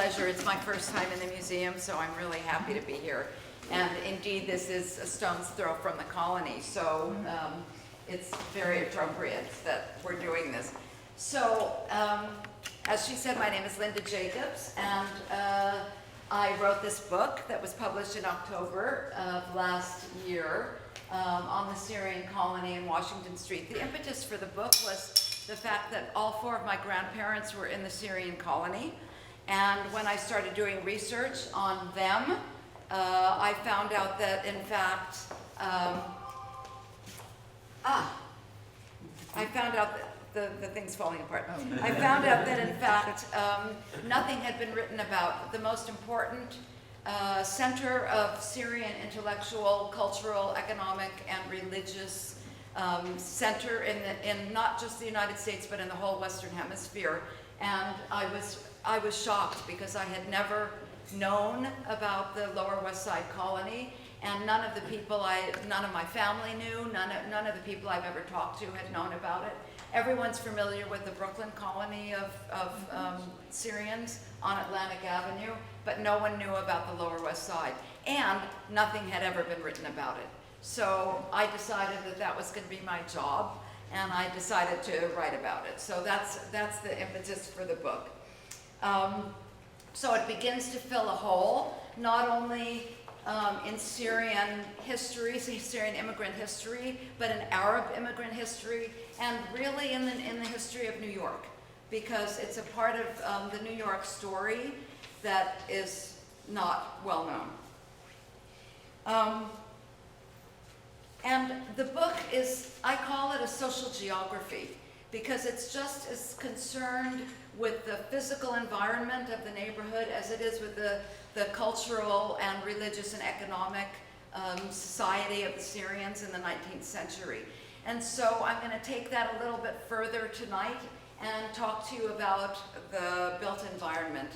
pleasure. It's my first time in the museum, so I'm really happy to be here. And indeed, this is a stone's throw from the colony, so it's very appropriate that we're doing this. So, as she said, my name is Linda Jacobs, and I wrote this book that was published in October of last year on the Syrian colony in Washington Street. The impetus for the book was the fact that all four of my grandparents were in the Syrian colony, and when I started doing research on them, I found out that in fact, I found out that the thing's falling apart. I found out that in fact, nothing had been written about the most important center of Syrian intellectual, cultural, economic, and religious center in not just the United States, but in the whole Western Hemisphere. And I was shocked because I had never known about the Lower West Side colony, and none of my family knew, none of the people I've ever talked to had known about it. Everyone's familiar with the Brooklyn colony of Syrians on Atlantic Avenue, but no one knew about the Lower West Side, and nothing had ever been written about it. So I decided that that was going to be my job, and I decided to write about it. So that's the impetus for the book. So it begins to fill a hole, not only in Syrian history, Syrian immigrant history, but in Arab immigrant history, and really in the history of New York, because it's a part of the New York story that is not well known. And the book is, I call it a social geography, because it's just as concerned with the physical environment of the neighborhood as it is with the cultural and religious and economic society of the Syrians in the 19th century. And so I'm going to take that a little bit further tonight and talk to you about the built environment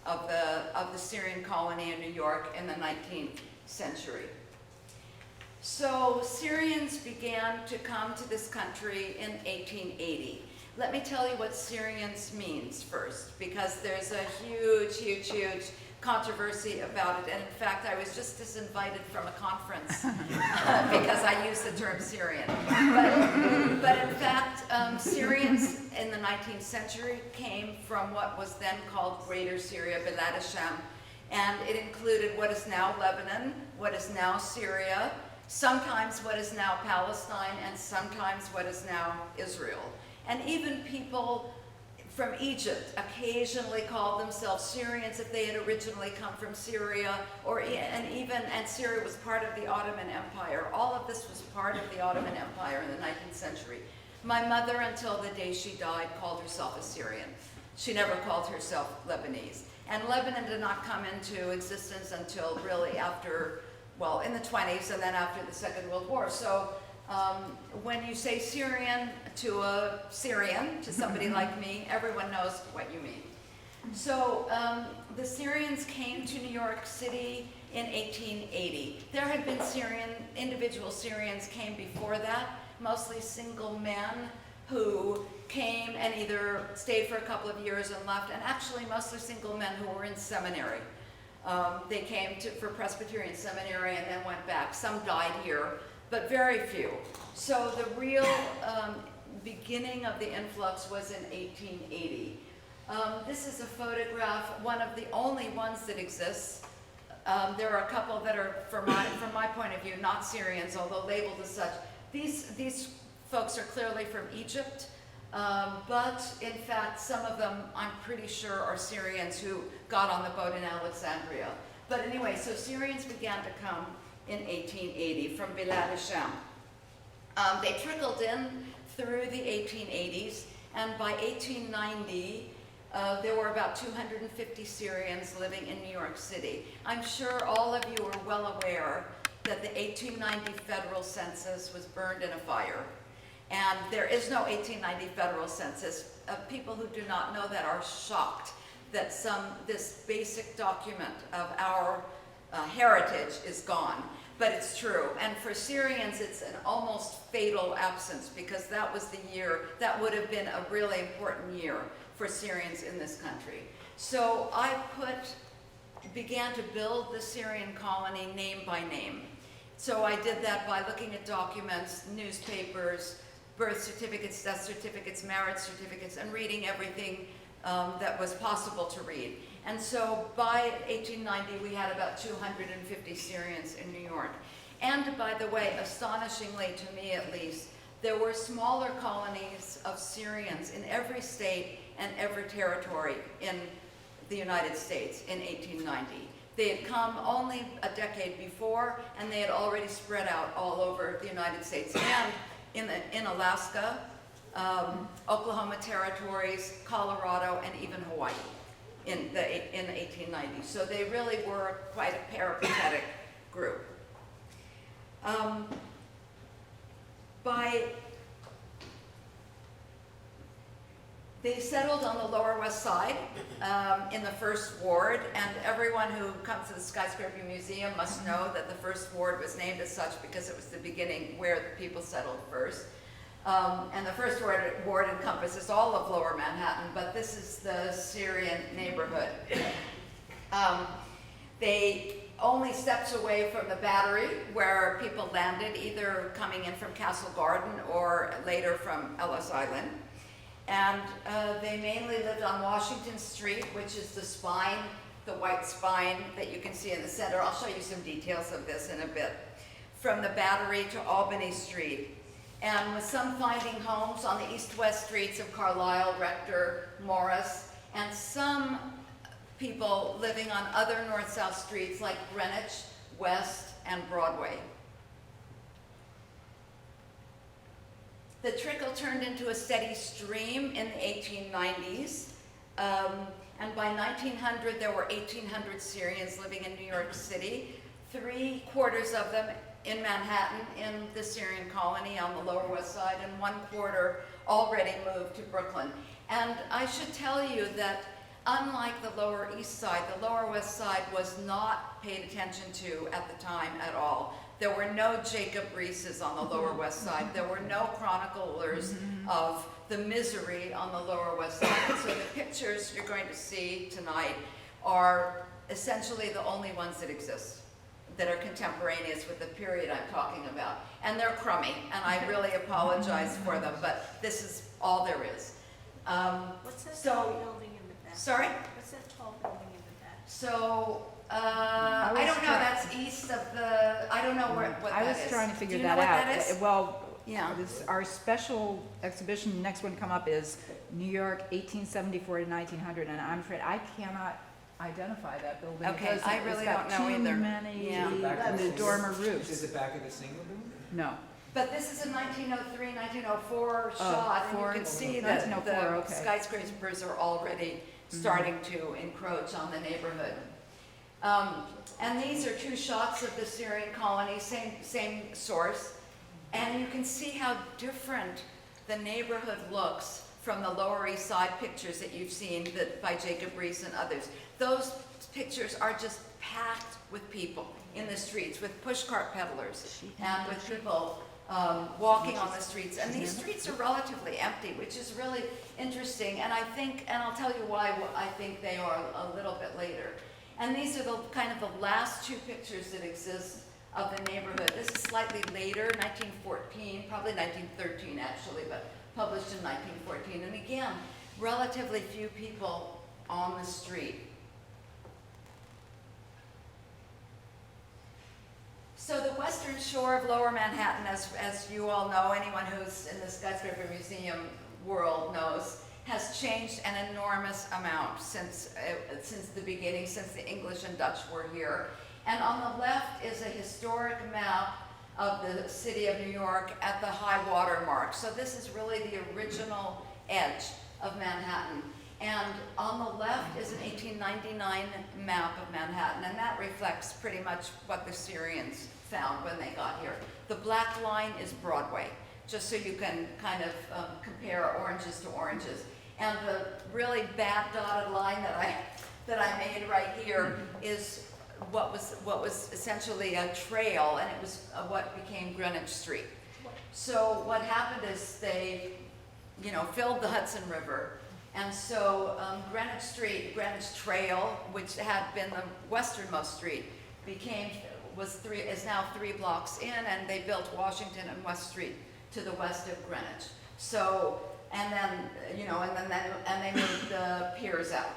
of the Syrian colony in New York in the 19th century. So Syrians began to come to this country in 1880. Let me tell you what Syrians means first, because there's a huge controversy about it. And in fact, I was just disinvited from a conference because I used the term Syrian. But in fact, Syrians in the 19th century came from what was then called Greater Syria, Bilad Sham, and it included what is now Lebanon, what is now Syria, sometimes what is now Palestine, and sometimes what is now Israel. And even people from Egypt occasionally called themselves Syrians if they had originally come from Syria, and Syria was part of the Ottoman Empire. All of this was part of the Ottoman Empire in the 19th century. My mother, until the day she died, called herself a Syrian. She never called herself Lebanese. And Lebanon did not come into existence until really after, well, in the 20s and then after the Second World War. So when you say Syrian to a Syrian, to somebody like me, everyone knows what you mean. So the Syrians came to New York City in 1880. There had been individual Syrians came before that, mostly single men who came and either stayed for a couple of years and left, and actually mostly single men who were in seminary. They came for Presbyterian seminary and then went back. Some died here, but very few. So the real beginning of the influx was in 1880. This is a photograph, one of the only ones that exists. There are a couple that are, from my point of view, not Syrians, although labeled as such. These folks are clearly from Egypt, but in fact, some of them, I'm pretty sure, are Syrians who got on the boat in Alexandria. But anyway, so Syrians began to come in 1880 from Bilad Sham. They trickled in through the 1880s, and by 1890, there were about 250 Syrians living in New York City. I'm sure all of you are well aware that the 1890 federal census was burned in a fire. And there is no 1890 federal census. People who do not know that are shocked that this basic document of our heritage is gone. But it's true. And for Syrians, it's an almost fatal absence, because that was the year, that would have been a really important year for Syrians in this country. So I began to build the Syrian colony name by name. So I did that by looking at documents, newspapers, birth certificates, death certificates, marriage certificates, and reading everything that was possible to read. And so by 1890, we had about 250 Syrians in New York. And by the way, astonishingly, to me at least, there were smaller colonies of Syrians in every state and every territory in the United States in 1890. They had come only a decade before, and they had already spread out all over the United States and in Alaska, Oklahoma territories, Colorado, and even Hawaii in 1890. So they really were quite a peripatetic group. They settled on the Lower West Side in the First Ward, and everyone who comes to the Skyscraper Museum must know that the First Ward was named as such because it was the beginning where the people settled first. And the First Ward encompasses all of Lower Manhattan, but this is the Syrian neighborhood. They only steps away from the Battery, where people landed, either coming in from Castle Garden or later from Ellis Island. And they mainly lived on Washington Street, which is the spine, the white spine that you can see in the center. I'll show you some details of this in a bit. From the Battery to Albany Street. And with some finding homes on the east-west streets of Carlisle, Rector, Morris, and some people living on other north-south streets like Greenwich, West, and Broadway. The trickle turned into a steady stream in the 1890s, and by 1900 there were 1,800 Syrians living in New York City, 3/4 of them in Manhattan in the Syrian colony on the Lower West Side, and 1/4 already moved to Brooklyn. And I should tell you that unlike the Lower East Side, the Lower West Side was not paid attention to at the time at all. There were no Jacob Riises on the Lower West Side. There were no chroniclers of the misery on the Lower West Side. So the pictures you're going to see tonight are essentially the only ones that exist, that are contemporaneous with the period I'm talking about. And they're crummy, and I really apologize for them, but this is all there is. What's that tall building in the back? Sorry? What's that tall building in the back? So, I don't know, that's east of the, I don't know what that is. I was trying to figure Do you that know what out. that is? Well, Yeah. our special exhibition, next one come up is New York 1874 to 1900, and I'm afraid I cannot identify that building. Okay, because I it's really got don't know either. Too many Yeah. the dormer Is roofs. it back of the single building? No. But this is a 1903, 1904 shot, and you can see that 1904, the okay. skyscrapers are already starting to encroach on the neighborhood. And these are two shots of the Syrian colony, same source. And you can see how different the neighborhood looks from the Lower East Side pictures that you've seen by Jacob Riis and others. Those pictures are just packed with people in the streets, with pushcart peddlers, and with people walking on the streets. And these streets are relatively empty, which is really interesting. And I think, and I'll tell you why I think they are a little bit later. And these are the kind of the last two pictures that exist of the neighborhood. This is slightly later, 1914, probably 1913 actually, but published in 1914. And again, relatively few people on the street. So the western shore of Lower Manhattan, as you all know, anyone who's in the Skyscraper Museum world knows, has changed an enormous amount since the beginning, since the English and Dutch were here. And on the left is a historic map of the city of New York at the high water mark. So this is really the original edge of Manhattan. And on the left is an 1899 map of Manhattan, and that reflects pretty much what the Syrians found when they got here. The black line is Broadway, just so you can kind of compare oranges to oranges. And the really bad dotted line that I made right here is what was essentially a trail, and it was what became Greenwich Street. So what happened is they, filled the Hudson River, And so Greenwich Street, Greenwich Trail, which had been the westernmost street, is now 3 blocks in, and they built Washington and West Street to the west of Greenwich. So, and then, and they moved the piers out.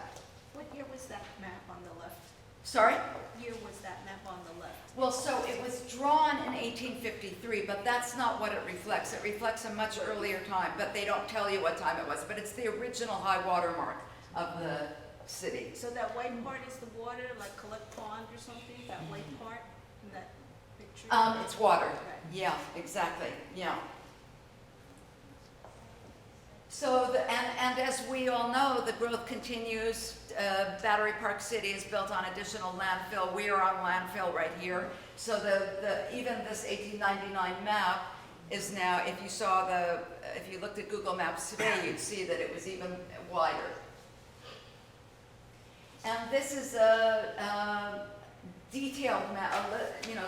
What year was that map on the left? Sorry? What year was that map on the left? Well, so it was drawn in 1853, but that's not what it reflects. It reflects a much earlier time, but they don't tell you what time it was. But it's the original high water mark of the city. So that white part is the water, like Collect Pond or something, that white part in that picture? It's water. Right. Yeah, exactly. Yeah. So, and as we all know, the growth continues. Battery Park City is built on additional landfill. We are on landfill right here. So even this 1899 map is now, if you looked at Google Maps today, you'd see that it was even wider. And this is a detailed map,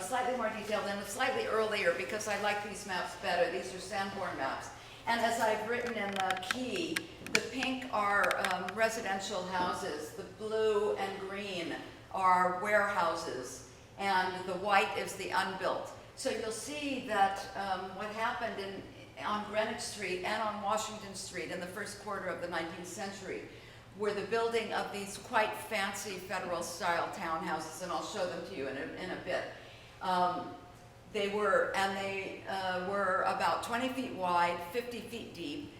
slightly more detailed and slightly earlier, because I like these maps better. These are Sanborn maps. And as I've written in the key, the pink are residential houses, the blue and green are warehouses, and the white is the unbuilt. So you'll see that what happened on Greenwich Street and on Washington Street in the first quarter of the 19th century were the building of these quite fancy federal-style townhouses, and I'll show them to you in a bit. They were about 20 feet wide, 50 feet deep,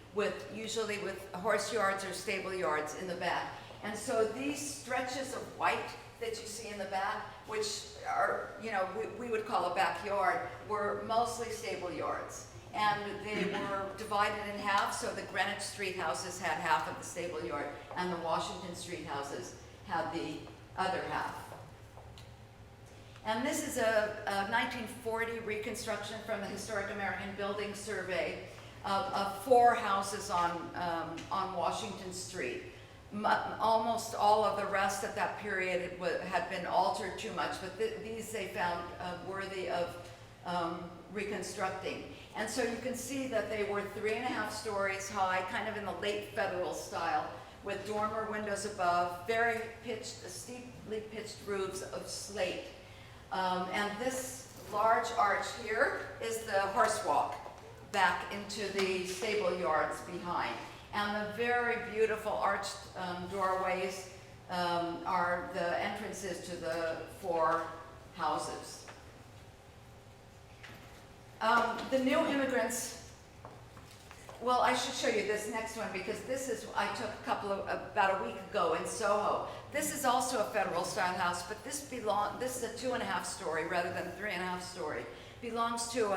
usually with horse yards or stable yards in the back. And so these stretches of white that you see in the back, which are, we would call a backyard, were mostly stable yards. And they were divided in half, so the Greenwich Street houses had half of the stable yard, and the Washington Street houses had the other half. And this is a 1940 reconstruction from the Historic American Building Survey of 4 houses on Washington Street. Almost all of the rest at that period had been altered too much, but these they found worthy of reconstructing. And so you can see that they were 3.5 stories high, kind of in the late federal style, with dormer windows above, very steeply pitched roofs of slate. And this large arch here is the horse walk back into the stable yards behind. And the very beautiful arched doorways are the entrances to the 4 houses. The new immigrants, well, I should show you this next one, because this is, I took about a week ago in Soho. This is also a federal style house, but this is a 2.5 story rather than 3.5 story. Belongs to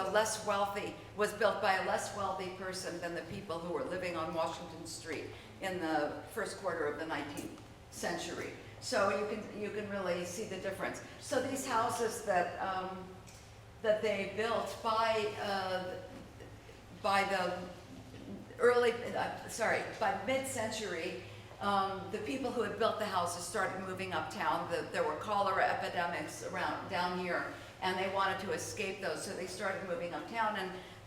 was built by a less wealthy person than the people who were living on Washington Street in the first quarter of the 19th century. So you can really see the difference. So these houses that they built by mid-century, the people who had built the houses started moving uptown. There were cholera epidemics down here, and they wanted to escape those, so they started moving uptown,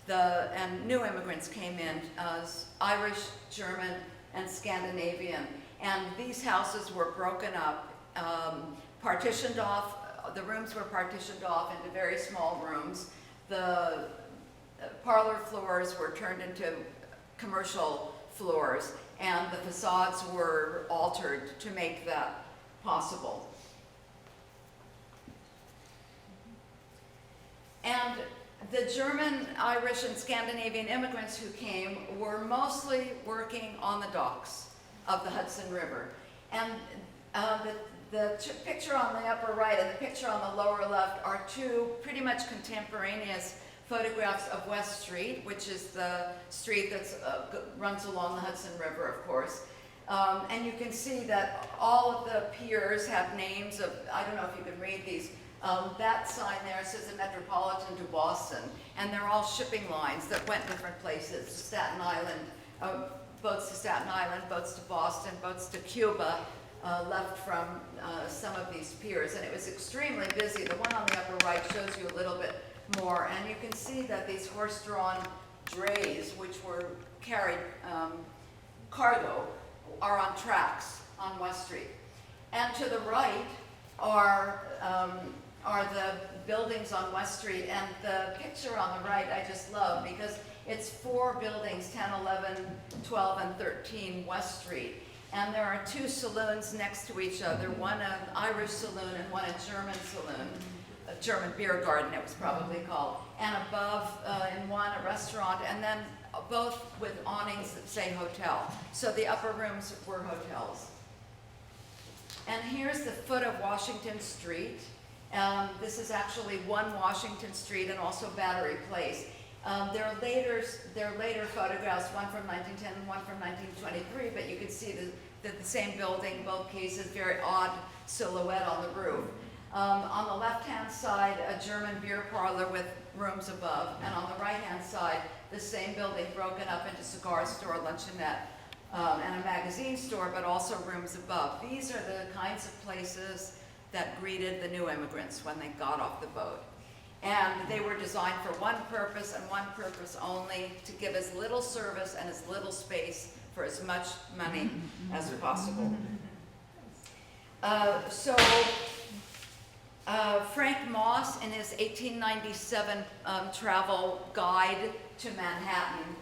and new immigrants came in, Irish, German, and Scandinavian. And these houses were broken up, partitioned off. The rooms were partitioned off into very small rooms. The parlor floors were turned into commercial floors, and the facades were altered to make that possible. And the German, Irish, and Scandinavian immigrants who came were mostly working on the docks of the Hudson River. And the picture on the upper right and the picture on the lower left are 2 pretty much contemporaneous photographs of West Street, which is the street that runs along the Hudson River, of course. And you can see that all of the piers have names of, I don't know if you can read these. That sign there says the Metropolitan to Boston, and they're all shipping lines that went different places. Staten Island, boats to Staten Island, boats to Boston, boats to Cuba, left from some of these piers, and it was extremely busy. The one on the upper right shows you a little bit more, and you can see that these horse-drawn drays, which were carried cargo, are on tracks on West Street. And to the right are the buildings on West Street. And the picture on the right I just love because it's 4 buildings, 10, 11, 12, and 13 West Street. And there are 2 saloons next to each other, one an Irish saloon and one a German saloon, a German beer garden it was probably called. And above in one a restaurant, and then both with awnings that say hotel. So the upper rooms were hotels. And here's the foot of Washington Street. This is actually 1 Washington Street and also Battery Place. There are later photographs, one from 1910 and one from 1923, but you can see the same building, both cases, very odd silhouette on the roof. On the left-hand side, a German beer parlor with rooms above, and on the right-hand side, the same building broken up into cigar store, luncheonette, and a magazine store, but also rooms above. These are the kinds of places that greeted the new immigrants when they got off the boat. And they were designed for one purpose and one purpose only, to give as little service and as little space for as much money as possible. Frank Moss, in his 1897 travel guide to Manhattan,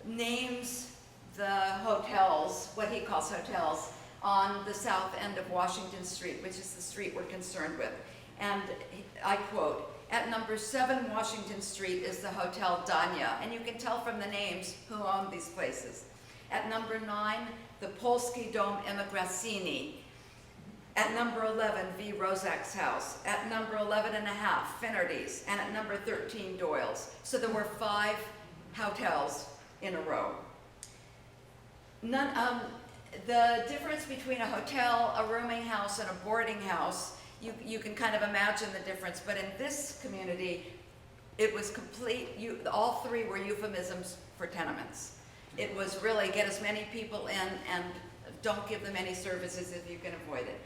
names the hotels, what he calls hotels, on the south end of Washington Street, which is the street we're concerned with. And I quote, "At number 7 Washington Street is the Hotel Dania," and you can tell from the names who owned these places. At number 9, the Polski Dom Emigracyjny. At number 11, V. Rozak's house. At number 11 and a half, Finnerty's. And at number 13, Doyle's. So there were 5 hotels in a row. The difference between a hotel, a rooming house, and a boarding house, you can kind of imagine the difference, but in this community, it was complete, all 3 were euphemisms for tenements. It was really get as many people in and don't give them any services if you can avoid it.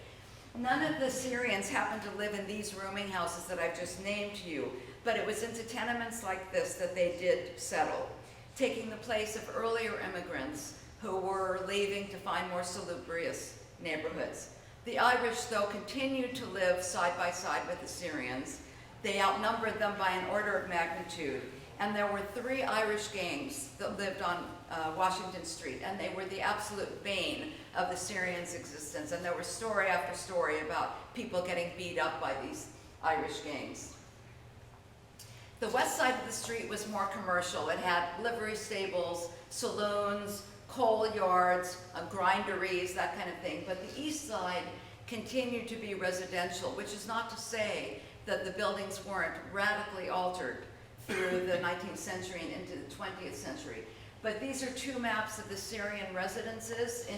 None of the Syrians happened to live in these rooming houses that I've just named to you, but it was into tenements like this that they did settle, taking the place of earlier immigrants who were leaving to find more salubrious neighborhoods. The Irish, though, continued to live side by side with the Syrians. They outnumbered them by an order of magnitude. And there were 3 Irish gangs that lived on Washington Street, and they were the absolute bane of the Syrians' existence. And there was story after story about people getting beat up by these Irish gangs. The west side of the street was more commercial. It had livery stables, saloons, coal yards, grinderies, that kind of thing. But the east side continued to be residential, which is not to say that the buildings weren't radically altered through the 19th century and into the 20th century. But these are 2 maps of the Syrian residences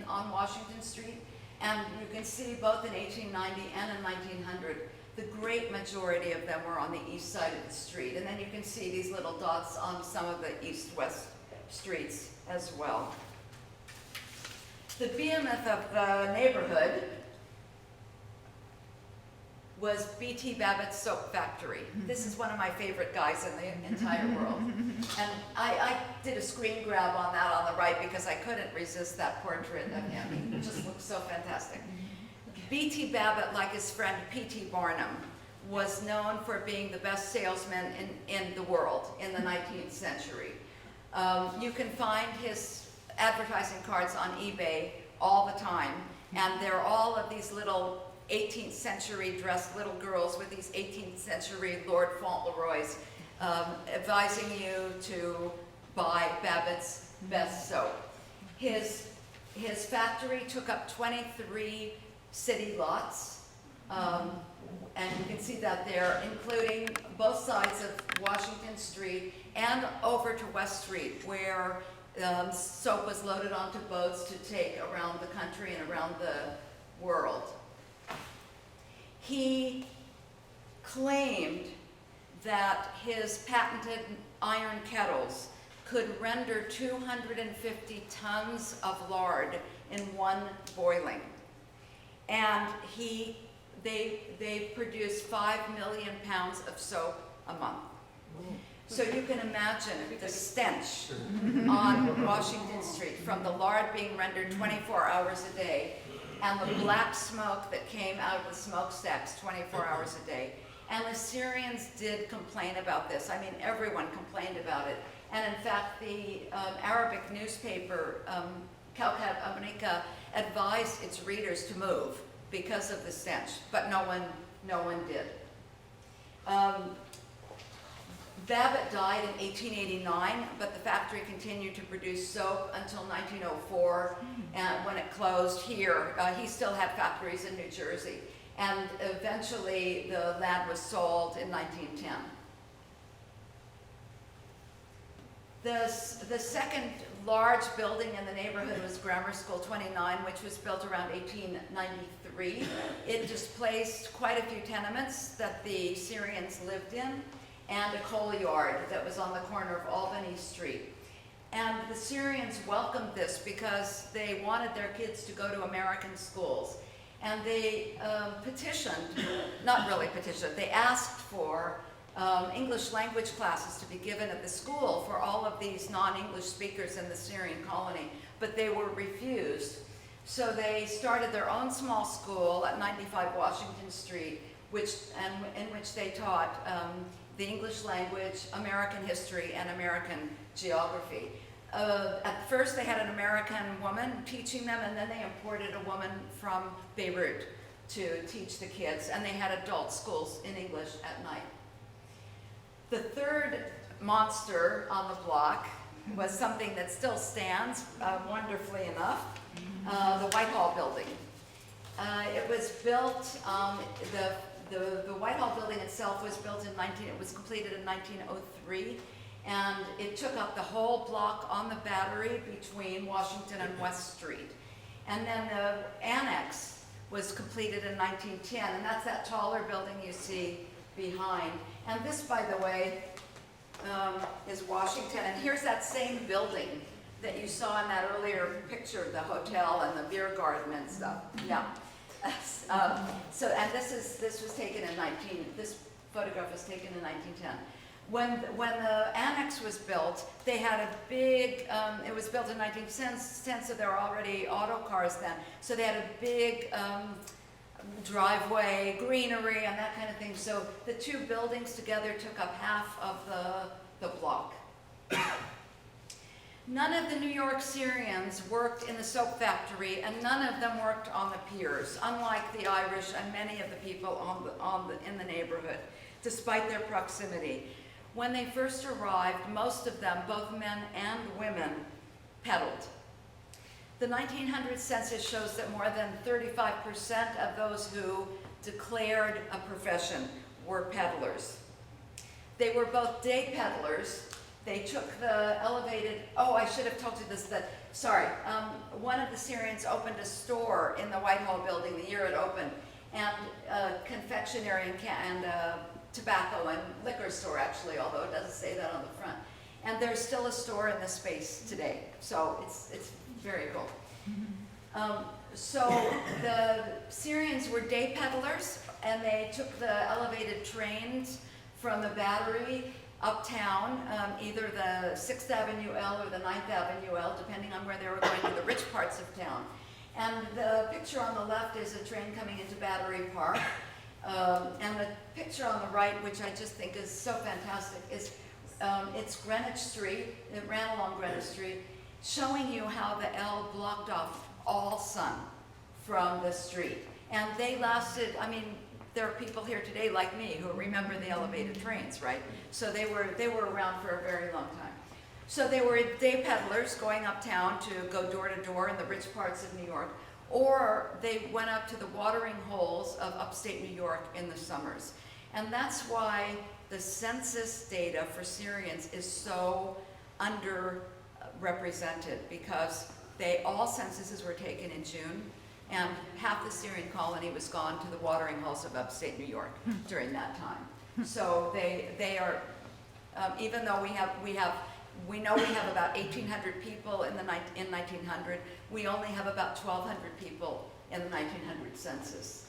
on Washington Street. And you can see both in 1890 and in 1900, the great majority of them were on the east side of the street. And then you can see these little dots on some of the east-west streets as well. The behemoth of the neighborhood was B.T. Babbitt's soap factory. This is one of my favorite guys in the entire world. And I did a screen grab on that on the right because I couldn't resist that portrait of him. He just looked so fantastic. B.T. Babbitt, like his friend P.T. Barnum, was known for being the best salesman in the world in the 19th century. You can find his advertising cards on eBay all the time, and they're all of these little 18th century dressed little girls with these 18th century Lord Fauntleroys advising you to buy Babbitt's best soap. His factory took up 23 city lots, and you can see that there, including both sides of Washington Street and over to West Street, where soap was loaded onto boats to take around the country and around the world. He claimed that his patented iron kettles could render 250 tons of lard in one boiling. And they produced 5 million pounds of soap a month. So you can imagine the stench on Washington Street from the lard being rendered 24 hours a day and the black smoke that came out of the smokestacks 24 hours a day. And the Syrians did complain about this. I mean, everyone complained about it. And in fact, the Arabic newspaper, Kawkab Amerika, advised its readers to move because of the stench, but no one did. Babbitt died in 1889, but the factory continued to produce soap until 1904, and when it closed here, he still had factories in New Jersey, and eventually the land was sold in 1910. The second large building in the neighborhood was Grammar School 29, which was built around 1893. It displaced quite a few tenements that the Syrians lived in, and a coal yard that was on the corner of Albany Street. And the Syrians welcomed this because they wanted their kids to go to American schools. And they not really petitioned, they asked for English language classes to be given at the school for all of these non-English speakers in the Syrian colony, but they were refused. So they started their own small school at 95 Washington Street, in which they taught the English language, American history, and American geography. At first they had an American woman teaching them, and then they imported a woman from Beirut to teach the kids, and they had adult schools in English at night. The third monster on the block was something that still stands, wonderfully enough, the Whitehall building. It was built, the Whitehall building itself was built it was completed in 1903, and it took up the whole block on the Battery between Washington and West Street. And then the annex was completed in 1910, and that's that taller building you see behind. And this, by the way, is Washington, and here's that same building that you saw in that earlier picture, the hotel and the beer garden and stuff. Yeah. And this was taken in this photograph was taken in 1910. When the annex was built, they had a big, it was built in 1910, so there were already auto cars then. So they had a big driveway, greenery, and that kind of thing. So the two buildings together took up half of the block. None of the New York Syrians worked in the soap factory, and none of them worked on the piers, unlike the Irish and many of the people in the neighborhood, despite their proximity. When they first arrived, most of them, both men and women, peddled. The 1900 census shows that more than 35% of those who declared a profession were peddlers. They were both day peddlers. They took the elevated, I should have told you this, one of the Syrians opened a store in the Whitehall building the year it opened, and confectionery and tobacco and liquor store, actually, although it doesn't say that on the front. And there's still a store in this space today, so it's very cool. So the Syrians were day peddlers, and they took the elevated trains from the Battery uptown, either the 6th Avenue L or the 9th Avenue L, depending on where they were going to the rich parts of town. And the picture on the left is a train coming into Battery Park. And the picture on the right, which I just think is so fantastic, is it's Greenwich Street. It ran along Greenwich Street, showing you how the L blocked off all sun from the street. And they lasted, there are people here today like me who remember the elevated trains, right? So they were around for a very long time. So they were day peddlers going uptown to go door to door in the rich parts of New York, or they went up to the watering holes of upstate New York in the summers. And that's why the census data for Syrians is so underrepresented, because all censuses were taken in June, and half the Syrian colony was gone to the watering holes of upstate New York during that time. So they are, even though we know we have about 1,800 people in 1900, we only have about 1,200 people in the 1900 census.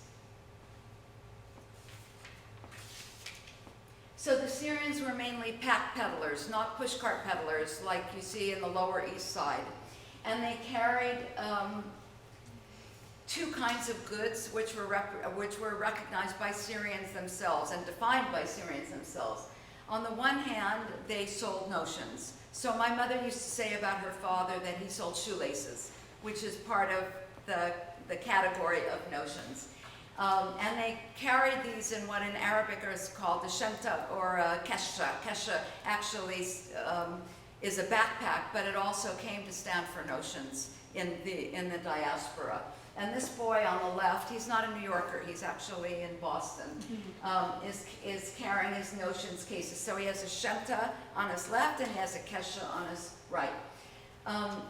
So the Syrians were mainly pack peddlers, not pushcart peddlers like you see in the Lower East Side. And they carried two kinds of goods which were recognized by Syrians themselves and defined by Syrians themselves. On the one hand, they sold notions. So my mother used to say about her father that he sold shoelaces, which is part of the category of notions. And they carried these in what in Arabic is called the shanta or a kesha. Kesha actually is a backpack, but it also came to stand for notions in the diaspora. And this boy on the left, he's not a New Yorker, he's actually in Boston, is carrying his notions cases. So he has a shanta on his left and he has a kesha on his right.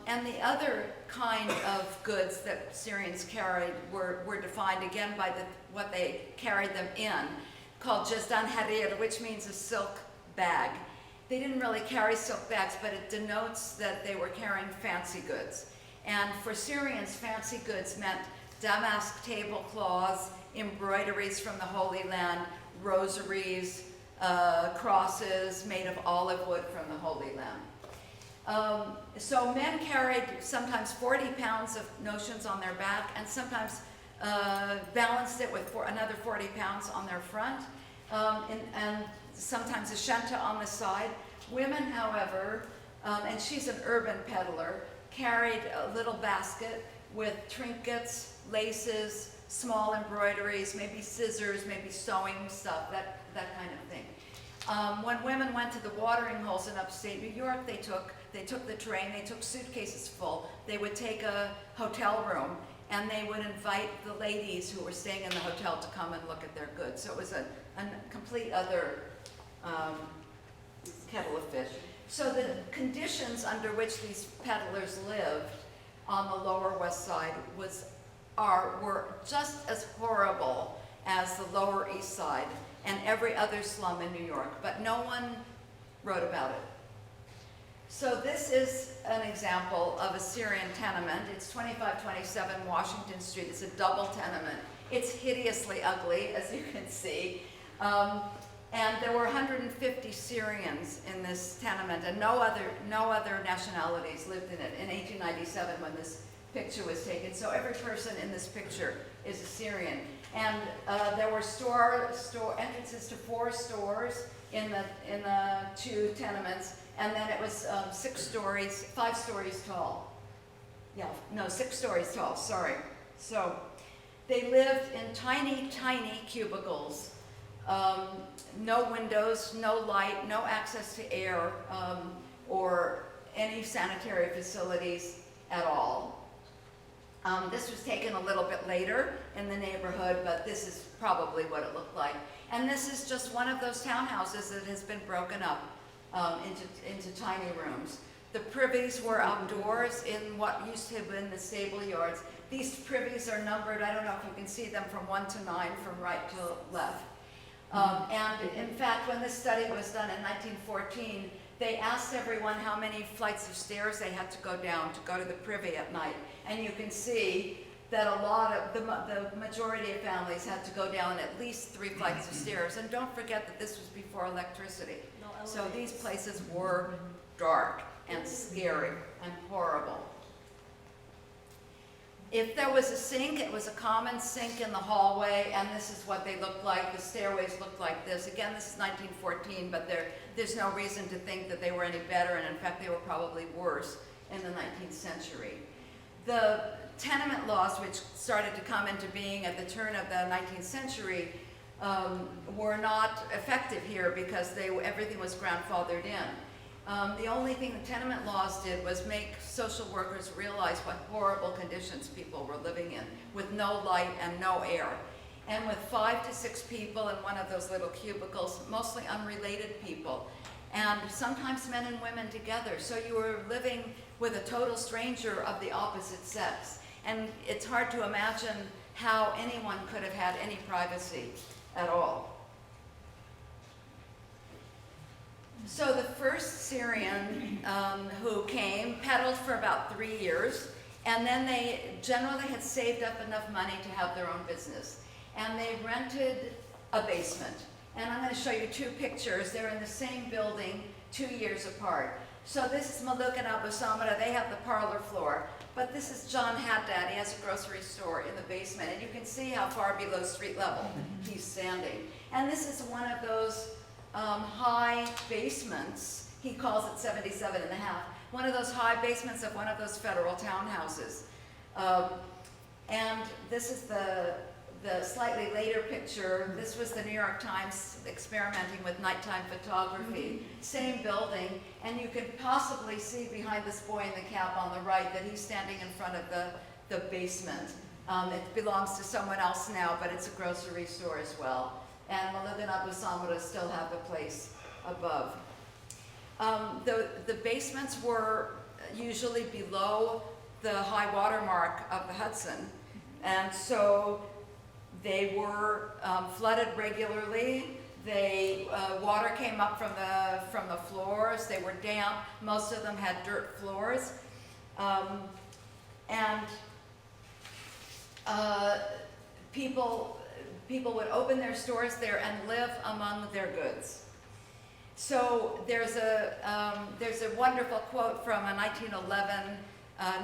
And the other kind of goods that Syrians carried were defined again by what they carried them in, called jazdan harir, which means a silk bag. They didn't really carry silk bags, but it denotes that they were carrying fancy goods. And for Syrians, fancy goods meant damask tablecloths, embroideries from the Holy Land, rosaries, crosses made of olive wood from the Holy Land. So men carried sometimes 40 pounds of notions on their back and sometimes balanced it with another 40 pounds on their front, and sometimes a shanta on the side. Women, however, and she's an urban peddler, carried a little basket with trinkets, laces, small embroideries, maybe scissors, maybe sewing stuff, that kind of thing. When women went to the watering holes in upstate New York, they took the train, they took suitcases full. They would take a hotel room and they would invite the ladies who were staying in the hotel to come and look at their goods. So it was a complete other kettle of fish. So the conditions under which these peddlers lived on the Lower West Side were just as horrible as the Lower East Side and every other slum in New York, but no one wrote about it. So this is an example of a Syrian tenement. It's 2527 Washington Street. It's a double tenement. It's hideously ugly, as you can see. And there were 150 Syrians in this tenement, and no other nationalities lived in it in 1897 when this picture was taken. So every person in this picture is a Syrian. And there were entrances to 4 stores in the 2 tenements, and then it was 5 stories tall. Yeah, no, 6 stories tall, sorry. So they lived in tiny, tiny cubicles. No windows, no light, no access to air, or any sanitary facilities at all. This was taken a little bit later in the neighborhood, but this is probably what it looked like. And this is just one of those townhouses that has been broken up into tiny rooms. The privies were outdoors in what used to have been the stable yards. These privies are numbered, I don't know if you can see them, from 1 to 9, from right to left. And in fact, when this study was done in 1914, they asked everyone how many flights of stairs they had to go down to go to the privy at night. And you can see that a lot of the majority of families had to go down at least 3 flights of stairs. And don't forget that this was before electricity. So these places were dark and scary and horrible. If there was a sink, it was a common sink in the hallway, and this is what they looked like. The stairways looked like this. Again, this is 1914, but there's no reason to think that they were any better, and in fact, they were probably worse in the 19th century. The tenement laws, which started to come into being at the turn of the 19th century, were not effective here because everything was grandfathered in. The only thing the tenement laws did was make social workers realize what horrible conditions people were living in, with no light and no air. And with 5 to 6 people in one of those little cubicles, mostly unrelated people, and sometimes men and women together. So you were living with a total stranger of the opposite sex. And it's hard to imagine how anyone could have had any privacy at all. So the first Syrian who came peddled for about 3 years, and then they generally had saved up enough money to have their own business. And they rented a basement. And I'm going to show you two pictures. They're in the same building, 2 years apart. So this is Maluk and Abu Samara. They have the parlor floor. But this is John Haddad. He has a grocery store in the basement. And you can see how far below street level he's standing. And this is one of those high basements. He calls it 77 and a half. One of those high basements of one of those federal townhouses. And this is the slightly later picture. This was the New York Times experimenting with nighttime photography. Same building, and you can possibly see behind this boy in the cap on the right that he's standing in front of the basement. It belongs to someone else now, but it's a grocery store as well. And Malud and Abu Samra still have the place above. The basements were usually below the high water mark of the Hudson, and so they were flooded regularly. Water came up from the floors. They were damp. Most of them had dirt floors, and people would open their stores there and live among their goods. So there's a wonderful quote from a 1911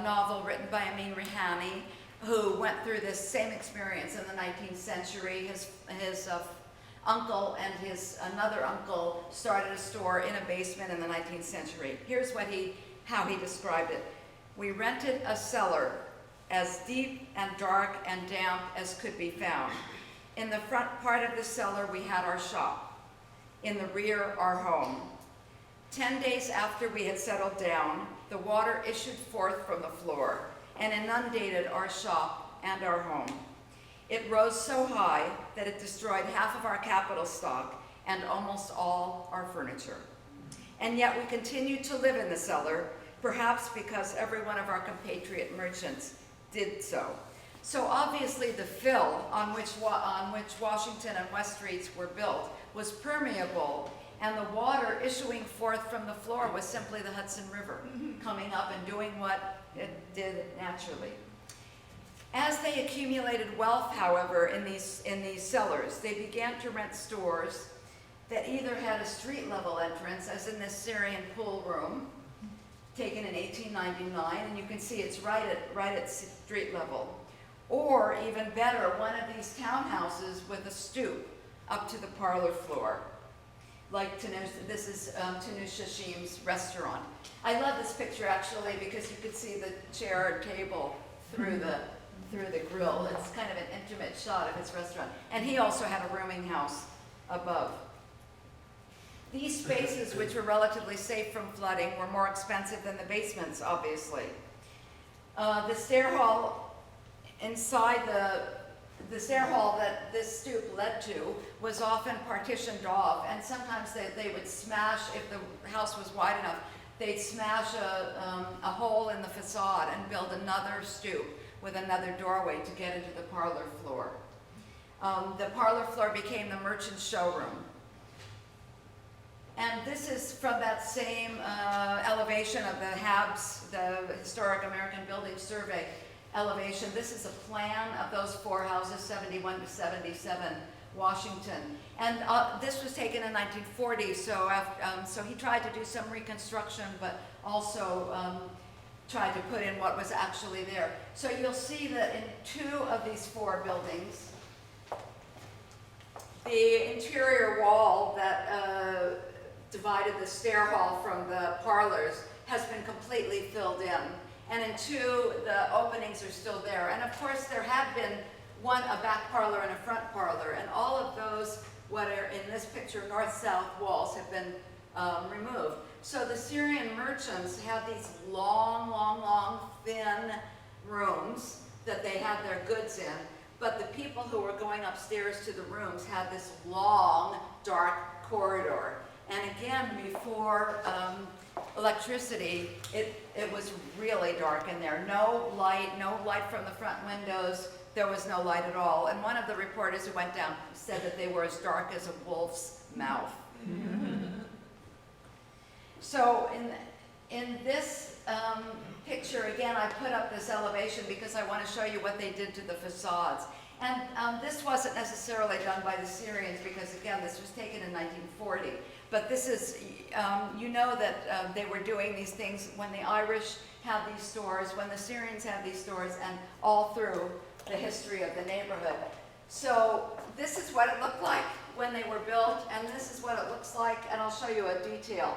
novel written by Amin Rihani, who went through this same experience in the 19th century. His uncle and another uncle started a store in a basement in the 19th century. Here's how he described it. We rented a cellar as deep and dark and damp as could be found. In the front part of the cellar, we had our shop. In the rear, our home. 10 days after we had settled down, the water issued forth from the floor and inundated our shop and our home. It rose so high that it destroyed half of our capital stock and almost all our furniture. And yet we continued to live in the cellar, perhaps because every one of our compatriot merchants did so. So obviously the fill on which Washington and West Streets were built was permeable, and the water issuing forth from the floor was simply the Hudson River coming up and doing what it did naturally. As they accumulated wealth, however, in these cellars, they began to rent stores that either had a street level entrance, as in this Syrian pool room, taken in 1899, and you can see it's right at street level. Or even better, one of these townhouses with a stoop up to the parlor floor. Like this is Tanush Hashim's restaurant. I love this picture actually because you could see the chair and table through the grill. It's kind of an intimate shot of his restaurant. And he also had a rooming house above. These spaces, which were relatively safe from flooding, were more expensive than the basements, obviously. The stair hall inside the stair hall that this stoop led to was often partitioned off, and sometimes they would smash, if the house was wide enough, they'd smash a hole in the facade and build another stoop with another doorway to get into the parlor floor. The parlor floor became the merchant's showroom. And this is from that same elevation of the HABS, the Historic American Building Survey elevation. This is a plan of those four houses, 71 to 77, Washington. And this was taken in 1940, so he tried to do some reconstruction, but also tried to put in what was actually there. So you'll see that in two of these four buildings, the interior wall that divided the stair hall from the parlors has been completely filled in. And in two, the openings are still there. And of course, there have been a back parlor and a front parlor, and all of those, what are in this picture, north-south walls have been removed. So the Syrian merchants have these long, thin rooms that they had their goods in, but the people who were going upstairs to the rooms had this long, dark corridor. And again, before electricity, it was really dark in there. No light from the front windows. There was no light at all. And one of the reporters who went down said that they were as dark as a wolf's mouth. So in this picture, again, I put up this elevation because I want to show you what they did to the facades. And this wasn't necessarily done by the Syrians because, again, this was taken in 1940. But this is, you know that they were doing these things when the Irish had these stores, when the Syrians had these stores, and all through the history of the neighborhood. So this is what it looked like when they were built, and this is what it looks like, and I'll show you a detail.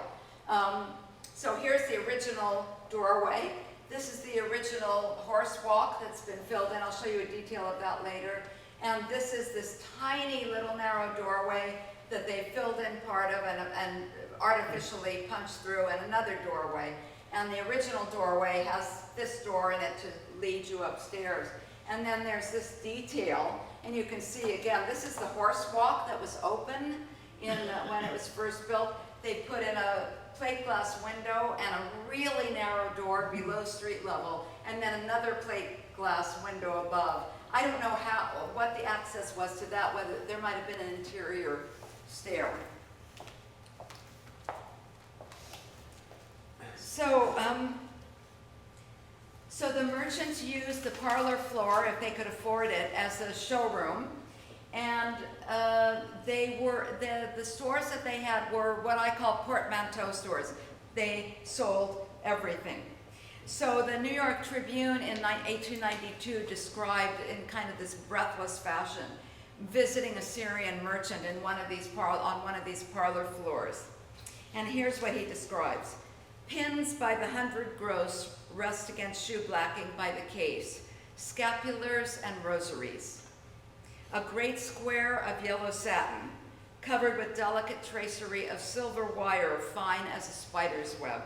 So here's the original doorway. This is the original horse walk that's been filled in. I'll show you a detail of that later. And this is this tiny little narrow doorway that they filled in part of and artificially punched through, and another doorway. And the original doorway has this door in it to lead you upstairs. And then there's this detail, and you can see again, this is the horse walk that was open in when it was first built. They put in a plate glass window and a really narrow door below street level, and then another plate glass window above. I don't know what the access was to that, whether there might have been an interior stair. So the merchants used the parlor floor, if they could afford it, as a showroom. And the stores that they had were what I call portmanteau stores. They sold everything. So the New York Tribune in 1892 described in kind of this breathless fashion visiting a Syrian merchant in on one of these parlor floors. And here's what he describes. Pins by the 100 gross rest against shoe blacking by the case, scapulars and rosaries. A great square of yellow satin, covered with delicate tracery of silver wire fine as a spider's web.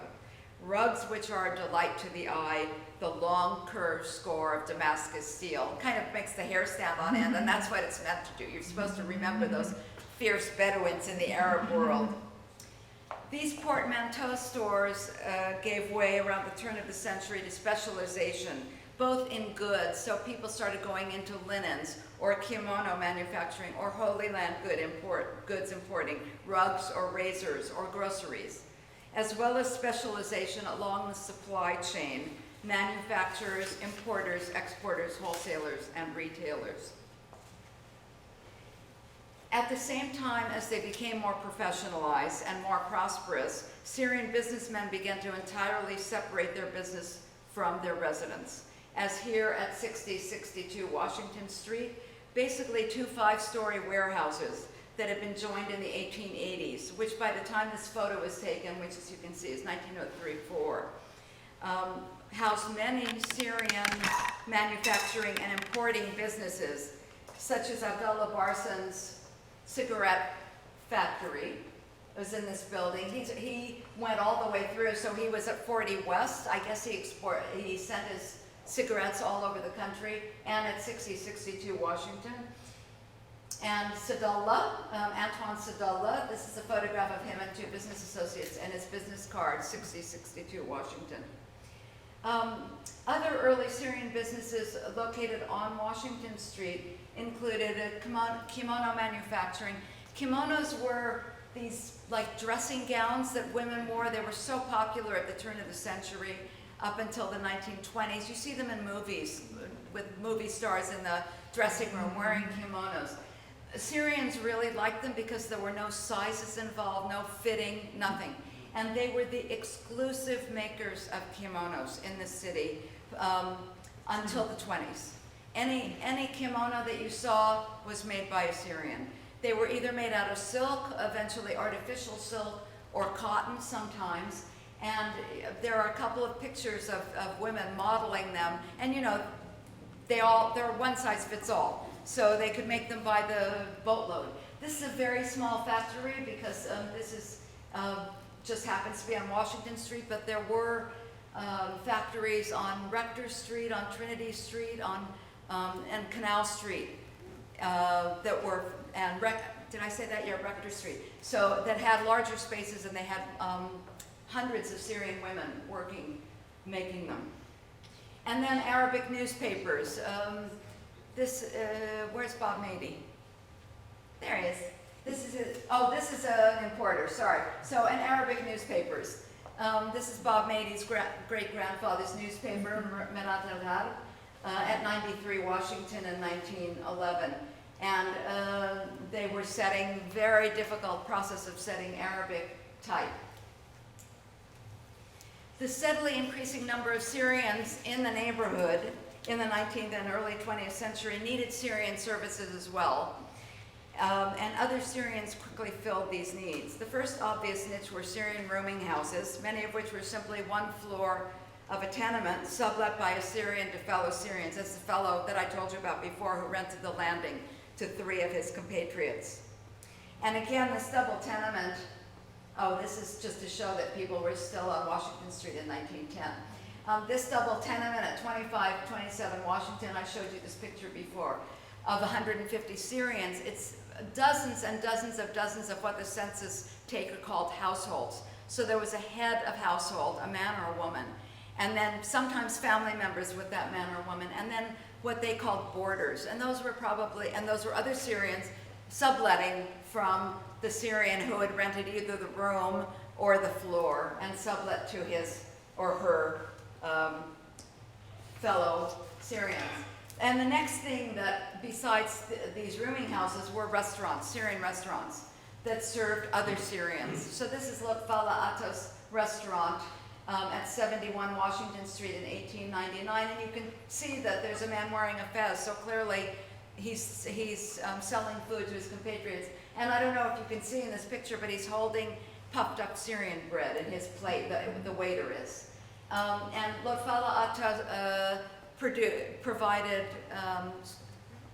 Rugs which are a delight to the eye, the long curved score of Damascus steel. Kind of makes the hair stand on end, and that's what it's meant to do. You're supposed to remember those fierce Bedouins in the Arab world. These portmanteau stores gave way around the turn of the century to specialization, both in goods, so people started going into linens, or kimono manufacturing, or Holy Land goods importing, rugs or razors or groceries, as well as specialization along the supply chain, manufacturers, importers, exporters, wholesalers, and retailers. At the same time as they became more professionalized and more prosperous, Syrian businessmen began to entirely separate their business from their residence. As here at 6062 Washington Street, basically two 5-story warehouses that had been joined in the 1880s, which by the time this photo was taken, which as you can see is 1903-4, housed many Syrian manufacturing and importing businesses, such as Abdullah Barson's cigarette factory. It was in this building. He went all the way through, so he was at 40 West. I guess he sent his cigarettes all over the country, and at 6062 Washington. And Sadullah, Antoine Sadullah, this is a photograph of him and two business associates and his business card, 6062 Washington. Other early Syrian businesses located on Washington Street included a Kimono Manufacturing. Kimonos were these like dressing gowns that women wore. They were so popular at the turn of the century up until the 1920s. You see them in movies with movie stars in the dressing room wearing kimonos. Syrians really liked them because there were no sizes involved, no fitting, nothing. And they were the exclusive makers of kimonos in the city until the 20s. Any kimono that you saw was made by a Syrian. They were either made out of silk, eventually artificial silk, or cotton sometimes. And there are a couple of pictures of women modeling them. And you know, they're one size fits all. So they could make them by the boatload. This is a very small factory because this is just happens to be on Washington Street, but there were factories on Rector Street, on Trinity Street, and Canal Street that were, did I say that? Yeah, Rector Street. So that had larger spaces, and they had hundreds of Syrian women working, making them. And then Arabic newspapers. Where's Bob Mady? There he is. This is an importer, sorry. So, in Arabic newspapers. This is Bob Mady's great-grandfather's newspaper, Menat al-Harb. at 93 Washington in 1911. And they were setting very difficult process of setting Arabic type. The steadily increasing number of Syrians in the neighborhood in the 19th and early 20th century needed Syrian services as well. And other Syrians quickly filled these needs. The first obvious niche were Syrian rooming houses, many of which were simply one floor of a tenement sublet by a Syrian to fellow Syrians. That's the fellow that I told you about before who rented the landing to 3 of his compatriots. And again, this double tenement, oh, this is just to show that people were still on Washington Street in 1910. This double tenement at 2527 Washington, I showed you this picture before, of 150 Syrians. It's dozens and dozens of what the census taker called households. So there was a head of household, a man or a woman, and then sometimes family members with that man or woman, and then what they called boarders. And those were other Syrians subletting from the Syrian who had rented either the room or the floor and sublet to his or her fellow Syrians. And the next thing that, besides these rooming houses, were restaurants, Syrian restaurants, that served other Syrians. So this is Fowler restaurant at 71 Washington Street in 1899, and you can see that there's a man wearing a fez, so clearly he's selling food to his compatriots. And I don't know if you can see in this picture, but he's holding puffed up Syrian bread in his plate, the waiter is. And Fowler provided,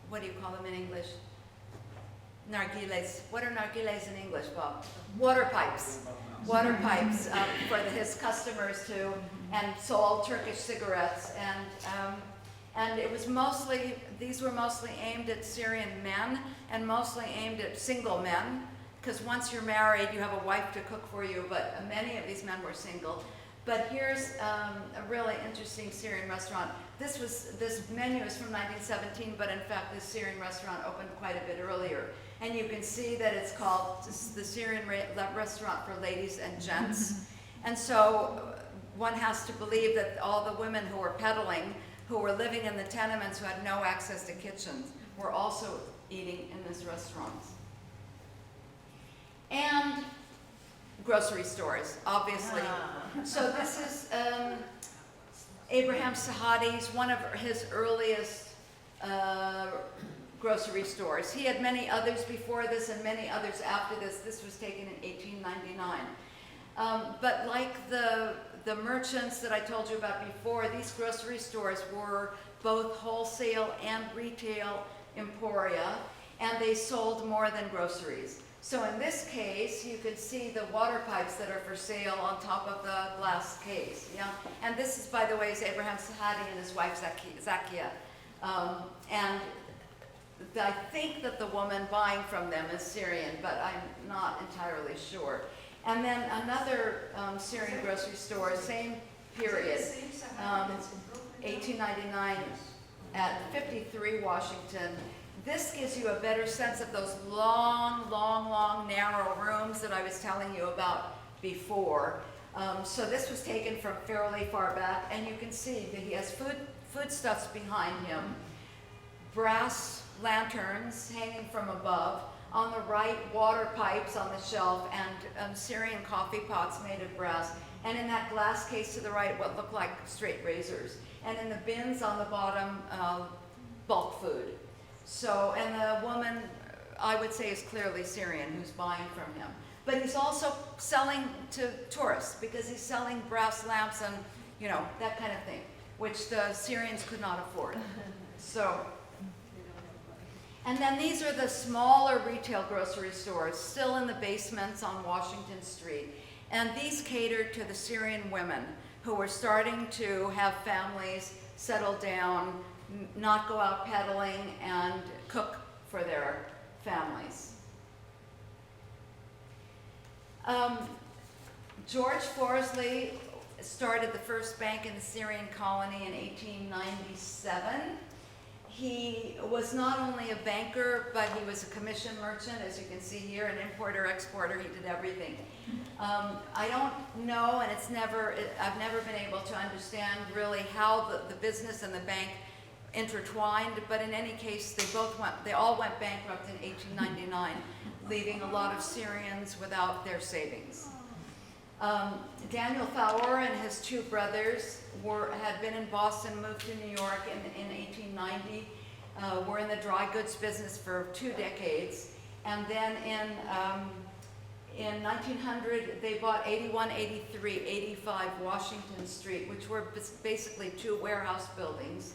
what do you call them in English? Nargiles. What are nargiles in English, Bob? Water pipes. Water pipes for his customers too, and sold Turkish cigarettes. And it was mostly, these were mostly aimed at Syrian men and mostly aimed at single men, because once you're married, you have a wife to cook for you, but many of these men were single. But here's a really interesting Syrian restaurant. This menu is from 1917, but in fact this Syrian restaurant opened quite a bit earlier. And you can see that it's called the Syrian Restaurant for Ladies and Gents. And so one has to believe that all the women who were peddling, who were living in the tenements, who had no access to kitchens, were also eating in this restaurant. And grocery stores, obviously. So this is Abraham Sahadi's, one of his earliest grocery stores. He had many others before this and many others after this. This was taken in 1899. But like the merchants that I told you about before, these grocery stores were both wholesale and retail emporia, and they sold more than groceries. So in this case, you could see the water pipes that are for sale on top of the glass case. Yeah? And this is, by the way, is Abraham Sahadi and his wife Zakia. And I think that the woman buying from them is Syrian, but I'm not entirely sure. And then another Syrian grocery store, same period, 1899 at 53 Washington. This gives you a better sense of those long, narrow rooms that I was telling you about before. So this was taken from fairly far back, and you can see that he has foodstuffs behind him, brass lanterns hanging from above. On the right, water pipes on the shelf, and Syrian coffee pots made of brass. And in that glass case to the right, what looked like straight razors. And in the bins on the bottom, bulk food. So, and the woman, I would say, is clearly Syrian who's buying from him. But he's also selling to tourists because he's selling brass lamps and, you know, that kind of thing, which the Syrians could not afford. So, and then these are the smaller retail grocery stores, still in the basements on Washington Street. And these catered to the Syrian women who were starting to have families, settle down, not go out peddling, and cook for their families. George Forsley started the first bank in the Syrian colony in 1897. He was not only a banker, but he was a commission merchant, as you can see here, an importer-exporter. He did everything. I don't know, and I've never been able to understand really how the business and the bank intertwined, but in any case, they all went bankrupt in 1899, leaving a lot of Syrians without their savings. Daniel Fowler and his two brothers had been in Boston, moved to New York in 1890, were in the dry goods business for 2 decades, and then in 1900, they bought 81, 83, 85 Washington Street, which were basically 2 warehouse buildings.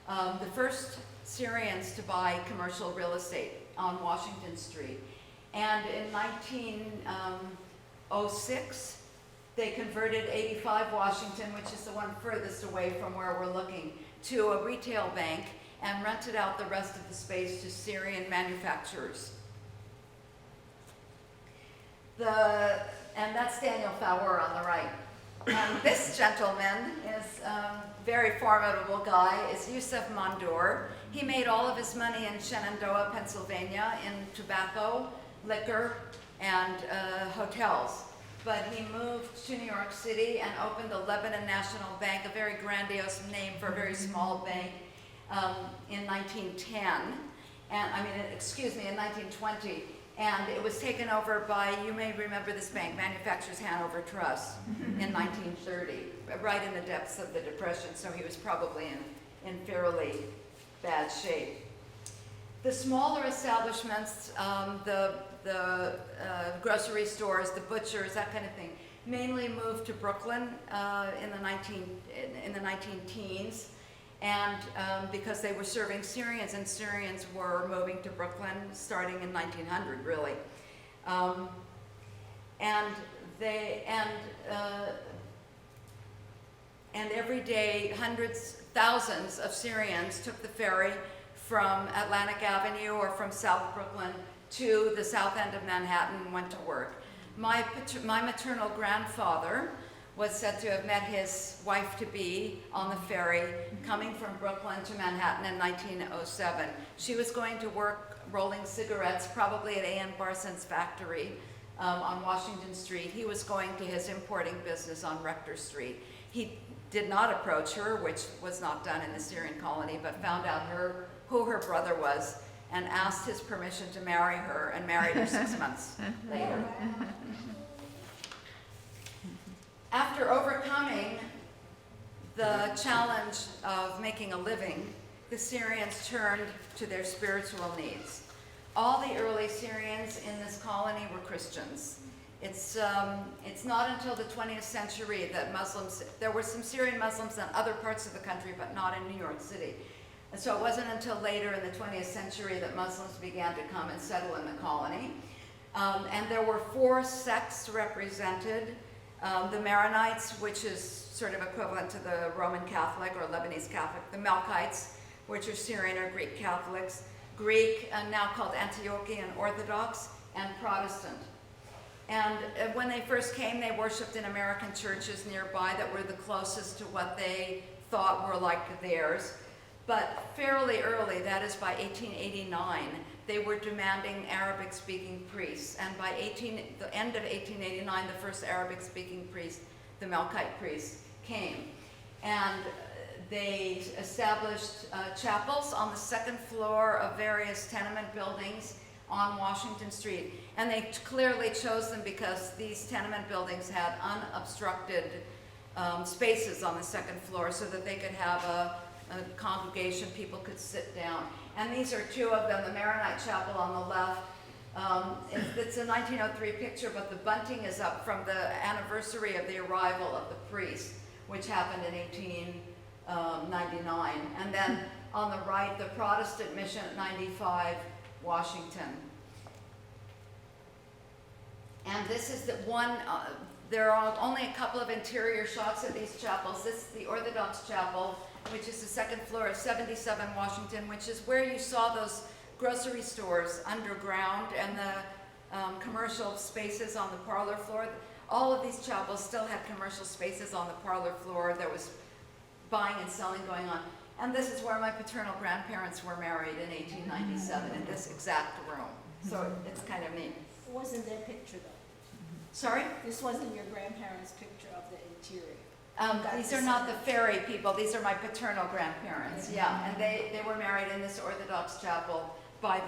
The first Syrians to buy commercial real estate on Washington Street. And in 1906, they converted 85 Washington, which is the one furthest away from where we're looking, to a retail bank and rented out the rest of the space to Syrian manufacturers. And that's Daniel Fowler on the right. And this gentleman is a very formidable guy, is Yusuf Mandoor. He made all of his money in Shenandoah, Pennsylvania, in tobacco, liquor, and hotels. But he moved to New York City and opened the Lebanon National Bank, a very grandiose name for a very small bank, in 1910. In 1920. And it was taken over by, you may remember this bank, Manufacturers Hanover Trust, in 1930, right in the depths of the Depression, so he was probably in fairly bad shape. The smaller establishments, the grocery stores, the butchers, that kind of thing, mainly moved to Brooklyn in the 19-teens. And because they were serving Syrians, and Syrians were moving to Brooklyn starting in 1900, really. And every day, thousands of Syrians took the ferry from Atlantic Avenue or from South Brooklyn to the south end of Manhattan and went to work. My maternal grandfather was said to have met his wife-to-be on the ferry coming from Brooklyn to Manhattan in 1907. She was going to work rolling cigarettes, probably at A.M. Barson's factory on Washington Street. He was going to his importing business on Rector Street. He did not approach her, which was not done in the Syrian colony, but found out who her brother was and asked his permission to marry her, and married her 6 months later. After overcoming the challenge of making a living, the Syrians turned to their spiritual needs. All the early Syrians in this colony were Christians. It's not until the 20th century that there were some Syrian Muslims in other parts of the country, but not in New York City. And so it wasn't until later in the 20th century that Muslims began to come and settle in the colony. And there were 4 sects represented. The Maronites, which is sort of equivalent to the Roman Catholic or Lebanese Catholic, the Melkites, which are Syrian or Greek Catholics, Greek, and now called Antiochian Orthodox, and Protestant. And when they first came, they worshipped in American churches nearby that were the closest to what they thought were like theirs. But fairly early, that is by 1889, they were demanding Arabic-speaking priests. And by the end of 1889, the first Arabic-speaking priest, the Melkite priest, came. And they established chapels on the 2nd floor of various tenement buildings on Washington Street. And they clearly chose them because these tenement buildings had unobstructed spaces on the 2nd floor so that they could have a congregation, people could sit down. And these are 2 of them, the Marriott Chapel on the left. It's a 1903 picture, but the bunting is up from the anniversary of the arrival of the priest, which happened in 1899. And then on the right, the Protestant mission at 95, Washington. And this is the one, there are only a couple of interior shots of these chapels. This is the Orthodox Chapel, which is the 2nd floor of 77 Washington, which is where you saw those grocery stores underground and the commercial spaces on the parlor floor. All of these chapels still had commercial spaces on the parlor floor. There was buying and selling going on. And this is where my paternal grandparents were married in 1897, in this exact room. So it's kind of neat. It wasn't their picture though. Sorry? This wasn't your grandparents' picture of the interior. These are not the ferry people, these are my paternal grandparents, yeah, and they were married in this Orthodox chapel by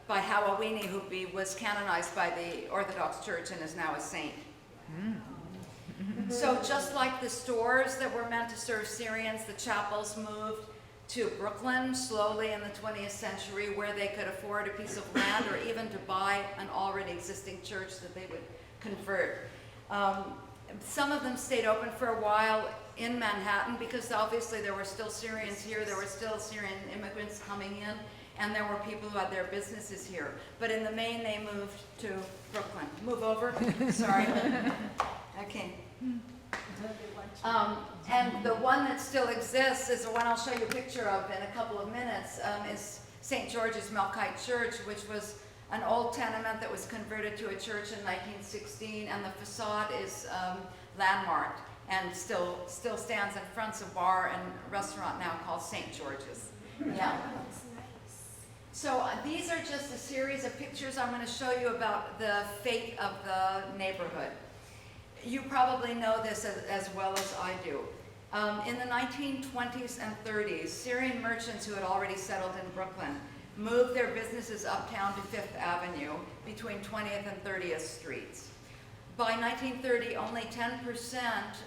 Hawawini, who was canonized by the Orthodox Church and is now a saint. So just like the stores that were meant to serve Syrians, the chapels moved to Brooklyn slowly in the 20th century, where they could afford a piece of land or even to buy an already existing church that they would convert. Some of them stayed open for a while in Manhattan because obviously there were still Syrians here, there were still Syrian immigrants coming in, and there were people who had their businesses here. But in the main, they moved to Brooklyn. Move over, sorry. Okay. And the one that still exists is the one I'll show you a picture of in a couple of minutes, is St. George's Melkite Church, which was an old tenement that was converted to a church in 1916, and the facade is landmarked and still stands in front of a bar and restaurant now called St. George's. Yeah. So these are just a series of pictures I'm going to show you about the fate of the neighborhood. You probably know this as well as I do. In the 1920s and 30s, Syrian merchants who had already settled in Brooklyn moved their businesses uptown to Fifth Avenue between 20th and 30th Streets. By 1930, only 10%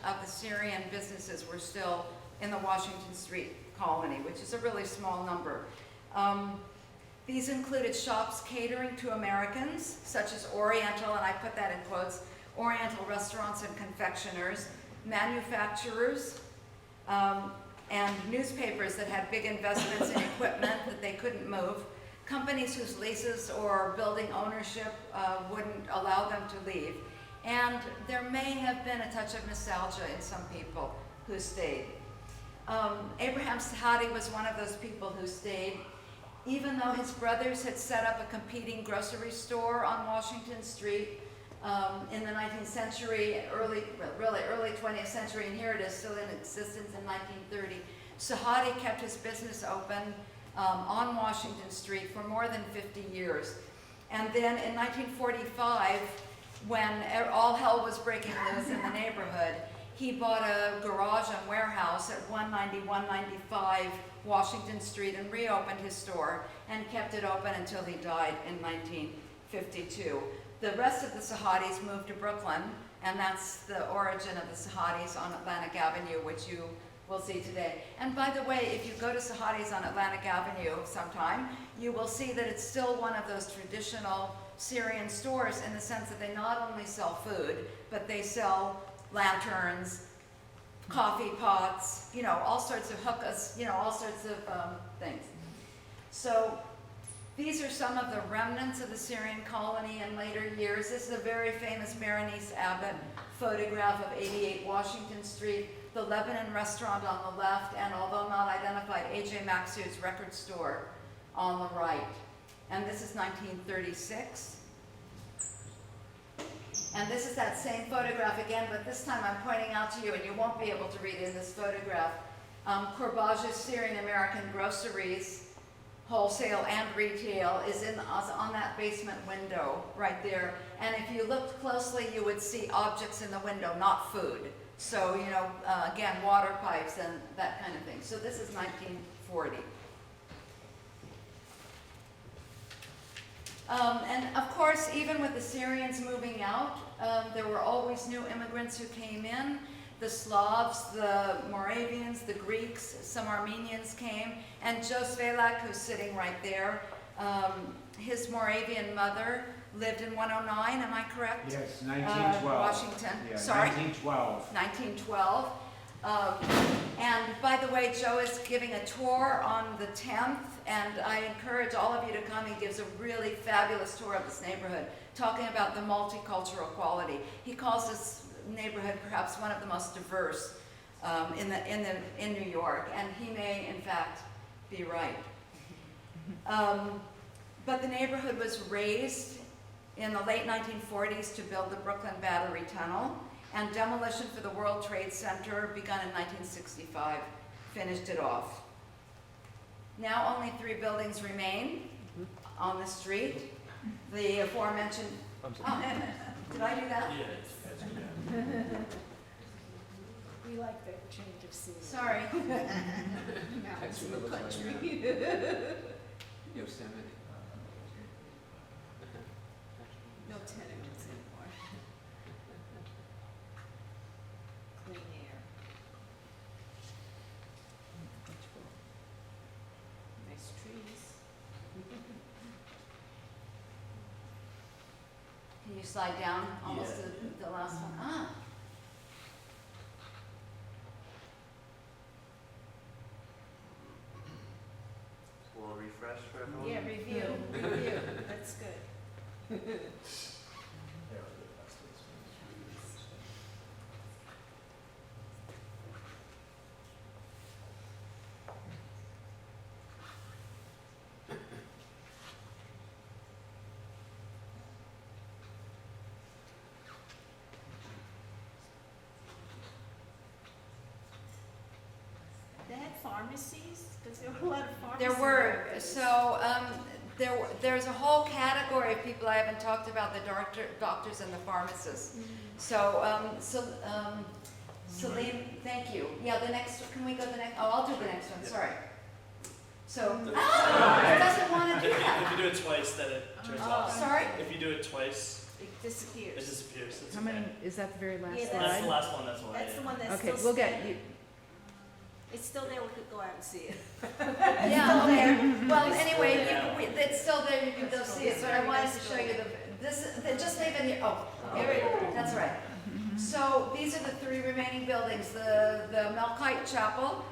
of the Syrian businesses were still in the Washington Street colony, which is a really small number. These included shops catering to Americans, such as Oriental, and I put that in quotes, Oriental restaurants and confectioners, manufacturers, and newspapers that had big investments in equipment that they couldn't move, companies whose leases or building ownership wouldn't allow them to leave, and there may have been a touch of nostalgia in some people who stayed. Abraham Sahadi was one of those people who stayed, even though his brothers had set up a competing grocery store on Washington Street in the 19th century, early 20th century, and here it is still in existence in 1930. Sahadi kept his business open on Washington Street for more than 50 years. And then in 1945, when all hell was breaking loose in the neighborhood, he bought a garage and warehouse at 190, 195 Washington Street and reopened his store and kept it open until he died in 1952. The rest of the Sahadis moved to Brooklyn, and that's the origin of the Sahadis on Atlantic Avenue, which you will see today. And by the way, if you go to Sahadis on Atlantic Avenue sometime, you will see that it's still one of those traditional Syrian stores in the sense that they not only sell food, but they sell lanterns, coffee pots, you know, all sorts of hookahs, you know, all sorts of things. So these are some of the remnants of the Syrian colony in later years. This is a very famous Berenice Abbott photograph of 88 Washington Street, the Lebanon restaurant on the left, and although not identified, A.J. Maxud's record store on the right. And this is 1936. And this is that same photograph again, but this time I'm pointing out to you, and you won't be able to read in this photograph, Corbage's Syrian American Groceries, wholesale and retail, is on that basement window right there. And if you looked closely, you would see objects in the window, not food. So, you know, again, water pipes and that kind of thing. So this is 1940. And of course, even with the Syrians moving out, there were always new immigrants who came in. The Slavs, the Moravians, the Greeks, some Armenians came, and Joe Svelak, who's sitting right there, his Moravian mother lived in 109, am I correct? Yes, 1912. Washington, Yeah, sorry. 1912. 1912. And by the way, Joe is giving a tour on the 10th, and I encourage all of you to come. He gives a really fabulous tour of this neighborhood, talking about the multicultural quality. He calls this neighborhood perhaps one of the most diverse in New York, and he may in fact be right. But the neighborhood was raised in the late 1940s to build the Brooklyn Battery Tunnel, and demolition for the World Trade Center, begun in 1965, finished it off. Now only 3 buildings remain on the street. The aforementioned, did I do that? Yes, that's good. We like the change of scenery. Sorry. Mountains in the country. Yosemite. No tenements anymore. Clean air. Nice trees. Can you slide down almost to the last one? Ah. We'll refresh for everyone. Yeah, review. That's good. They had pharmacies, because there were a lot of pharmacies. There were, workers. so, there's a whole category of people I haven't talked about, the doctors and the pharmacists. So, Salim, thank you. Yeah, the next, can we go to the next, oh, I'll do the next one, sorry. So, it doesn't want to do If that. you do it twice, then it turns Oh. off. Sorry? If you do it twice, It it disappears. disappears. It's How many, okay. is that the very last Yeah, slide? That's the last one, that's why. That's the one that's Okay, still we'll get, standing. you, It's still there, we could go out and see it. Yeah, there. Well, anyway, Yeah. it's still there, you can go see it, but I wanted to show you just leave it here, oh, here it is, that's right. So these are the three remaining buildings, the Melkite Chapel,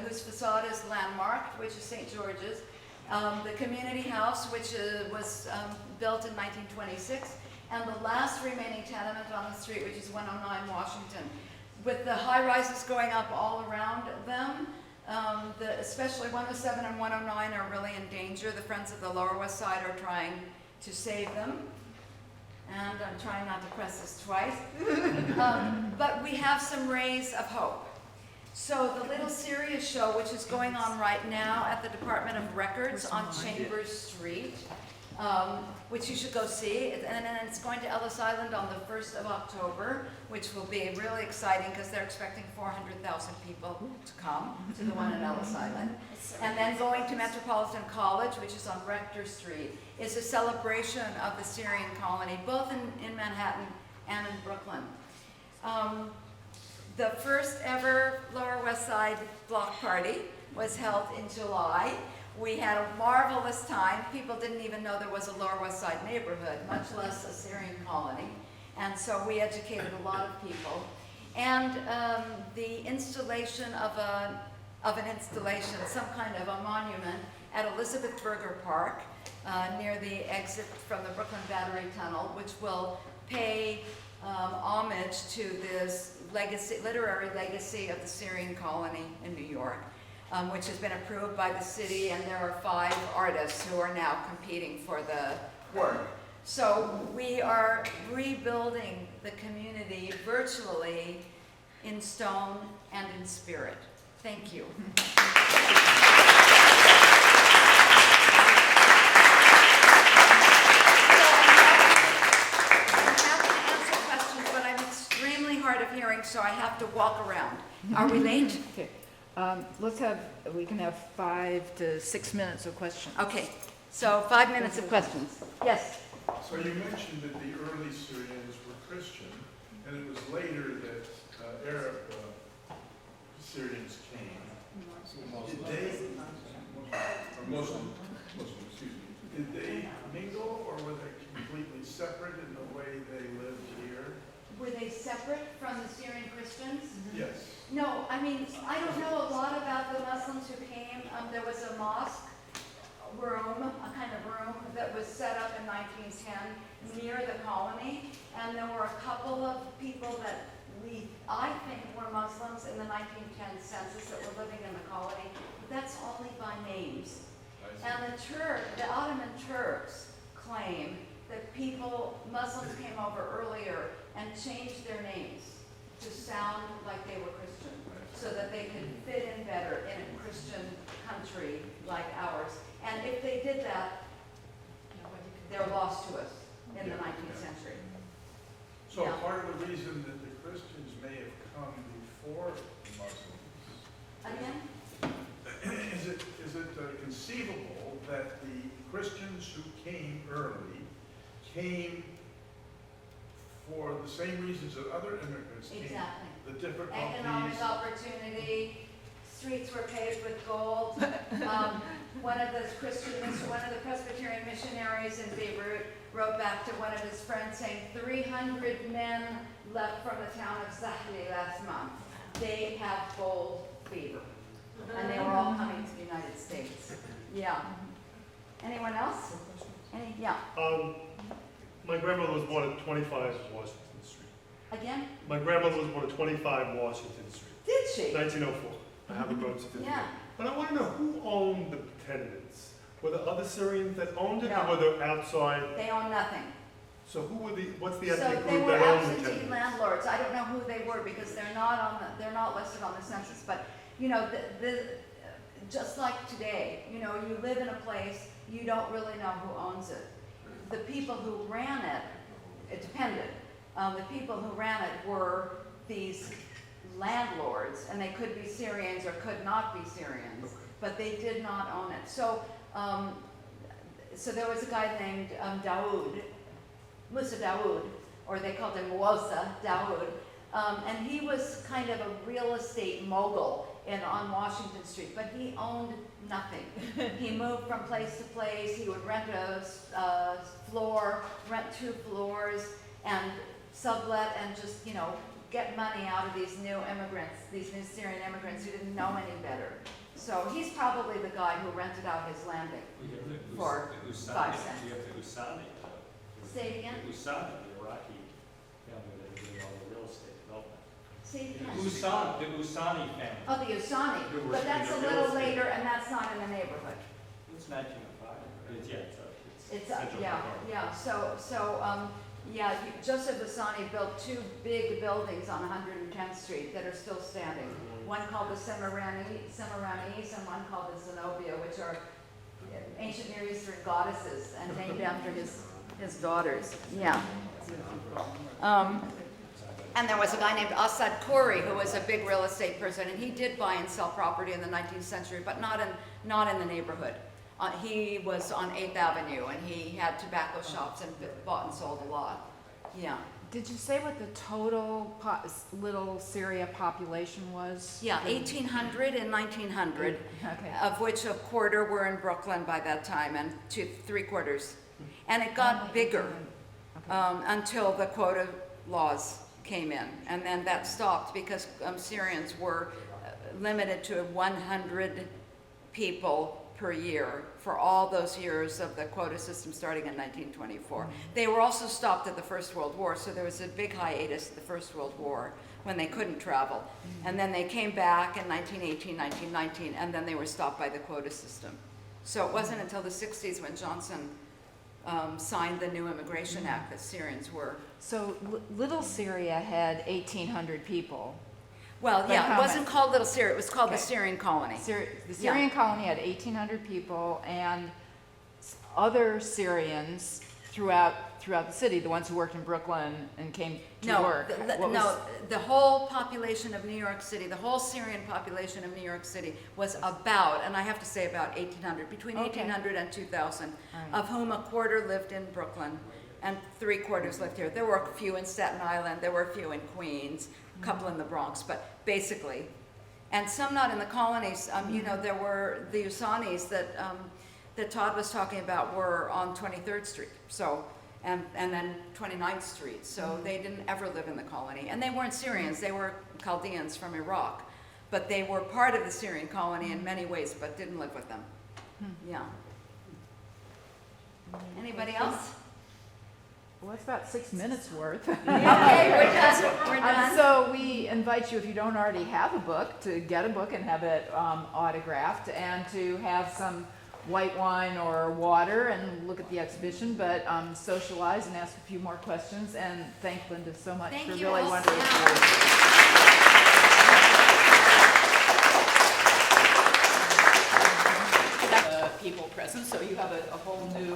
whose facade is landmarked, which is St. George's, the community house, which was built in 1926, and the last remaining tenement on the street, which is 109 Washington. With the high rises going up all around them, especially 107 and 109 are really in danger. The Friends of the Lower West Side are trying to save them. And I'm trying not to press this twice. But we have some rays of hope. So the Little Syria show, which is going on right now at the Department of Records on Chambers Street, which you should go see. And then it's going to Ellis Island on the 1st of October, which will be really exciting because they're expecting 400,000 people to come to the one at Ellis Island. And then going to Metropolitan College, which is on Rector Street, is a celebration of the Syrian colony, both in Manhattan and in Brooklyn. The first ever Lower West Side block party was held in July. We had a marvelous time. People didn't even know there was a Lower West Side neighborhood, much less a Syrian colony. And so we educated a lot of people. And the installation of an installation, some kind of a monument at Elizabeth Berger Park, near the exit from the Brooklyn Battery Tunnel, which will pay homage to this literary legacy of the Syrian colony in New York, which has been approved by the city, and there are 5 artists who are now competing for the work. So we are rebuilding the community virtually in stone and in spirit. Thank you. Hard of hearing, so I have to walk around. Are we late? okay. We can have 5 to 6 minutes of questions. Okay, so 5 minutes of questions. Yes? So you mentioned that the early Syrians were Christian, and it was later that Arab Syrians came. Did they, or Muslim, excuse me, did they mingle, or were they completely separate in the way they lived here? Were they separate from the Syrian Christians? Yes. No, I mean, I don't know a lot about the Muslims who came. There was a mosque room, a kind of room that was set up in 1910 near the colony, and there were a couple of people that I think were Muslims in the 1910 census that were living in the colony, but that's only by names. And the Ottoman Turks claim that Muslims came over earlier and changed their names to sound like they were Christian, so that they could fit in better in a Christian country like ours. And if they did that, they're lost to us in the 19th century. So Yeah. part of the reason that the Christians may have come before Muslims. Again? Is it conceivable that the Christians who came early came for the same reasons that other immigrants came? Exactly. The difficulties. Economic opportunity, streets were paved with gold. One of the Presbyterian missionaries in Beirut wrote back to one of his friends saying 300 men left from the town of Sahadi last month. They have gold fever. And they were all coming to the United States. Yeah. Anyone else? Yeah. My grandmother was born at 25 Washington Street. Again? My grandmother was born at 25 Washington Street, Did she? 1904. I have a birth certificate. Yeah. But I want to know who owned the tenements. Were there other Syrians that owned it, No. or were they outside? They own nothing. So who were what's the So ethnic they group were that owned the absentee tenements? landlords. I don't know who they were because they're not listed on the census. But you know, just like today, you know, you live in a place, you don't really know who owns it. The people who ran it, it depended. The people who ran it were these landlords, and they could be Syrians or could not be Syrians, but they did not own it. So, so there was a guy named Musa Dawood, or they called him Musa Dawood, and he was kind of a real estate mogul on Washington Street, but he owned nothing. He moved from place to place. He would rent a floor, rent 2 floors, and sublet, and just, you know, get money out of these new immigrants, these new Syrian immigrants who didn't know any better. So he's probably the guy who rented out his landing for 5 cents. You have the Usani. Say it again? The Usani, the Iraqi family that did all the real estate development. Say it The again. Usani family. Oh, the Usani, Who were but that's a in the real little estate. later, and that's not in the neighborhood. It's 1905. It's, Central yeah, Park. yeah, yeah, Joseph Usani built 2 big buildings on 110th Street that are still standing. One called the Semiramis and one called the Zenobia, which are ancient Near Eastern goddesses and named after his daughters. Yeah. And there was a guy named Asad Khoury who was a big real estate person, and he did buy and sell property in the 19th century, but not in the neighborhood. He was on 8th Avenue, and he had tobacco shops and bought and sold a lot. Yeah. Did you say what the total Little Syria population was? Yeah, 1,800 and 1,900, Okay. of which a quarter were in Brooklyn by that time, and 3/4. And it got bigger until the quota laws came in, and then that stopped because Syrians were limited to 100 people per year for all those years of the quota system starting in 1924. They were also stopped at the First World War, so there was a big hiatus at the First World War when they couldn't travel. And then they came back in 1918, 1919, and then they were stopped by the quota system. So it wasn't until the 60s when Johnson signed the new Immigration Act that Syrians were. So Little Syria had 1,800 people. Well, But yeah, how it wasn't many? called Little Syria, it was called the Okay. Syrian Colony. The Syrian colony had 1,800 people, and other Syrians throughout the city, the ones who worked in Brooklyn and came to work. The whole population of New York City, the whole Syrian population of New York City was about, and I have to say about 1,800, between Okay. 1,800 and 2,000, All right. of whom a quarter lived in Brooklyn and 3/4 lived here. There were a few in Staten Island, there were a few in Queens, a couple in the Bronx, but basically, and some not in the colonies. You know, there were the Usanis that Todd was talking about were on 23rd Street, so, and then 29th Street, so they didn't ever live in the colony. And they weren't Syrians, they were Chaldeans from Iraq, but they were part of the Syrian colony in many ways, but didn't live with them. Yeah. Anybody else? Well, that's about 6 minutes worth. Okay, we're done, we're done. So we invite you, if you don't already have a book, to get a book and have it autographed, and to have some white wine or water and look at the exhibition, but socialize and ask a few more questions. And thank Linda so much Thank for you really all. wonderful Yeah. stories. People present, so you have a whole new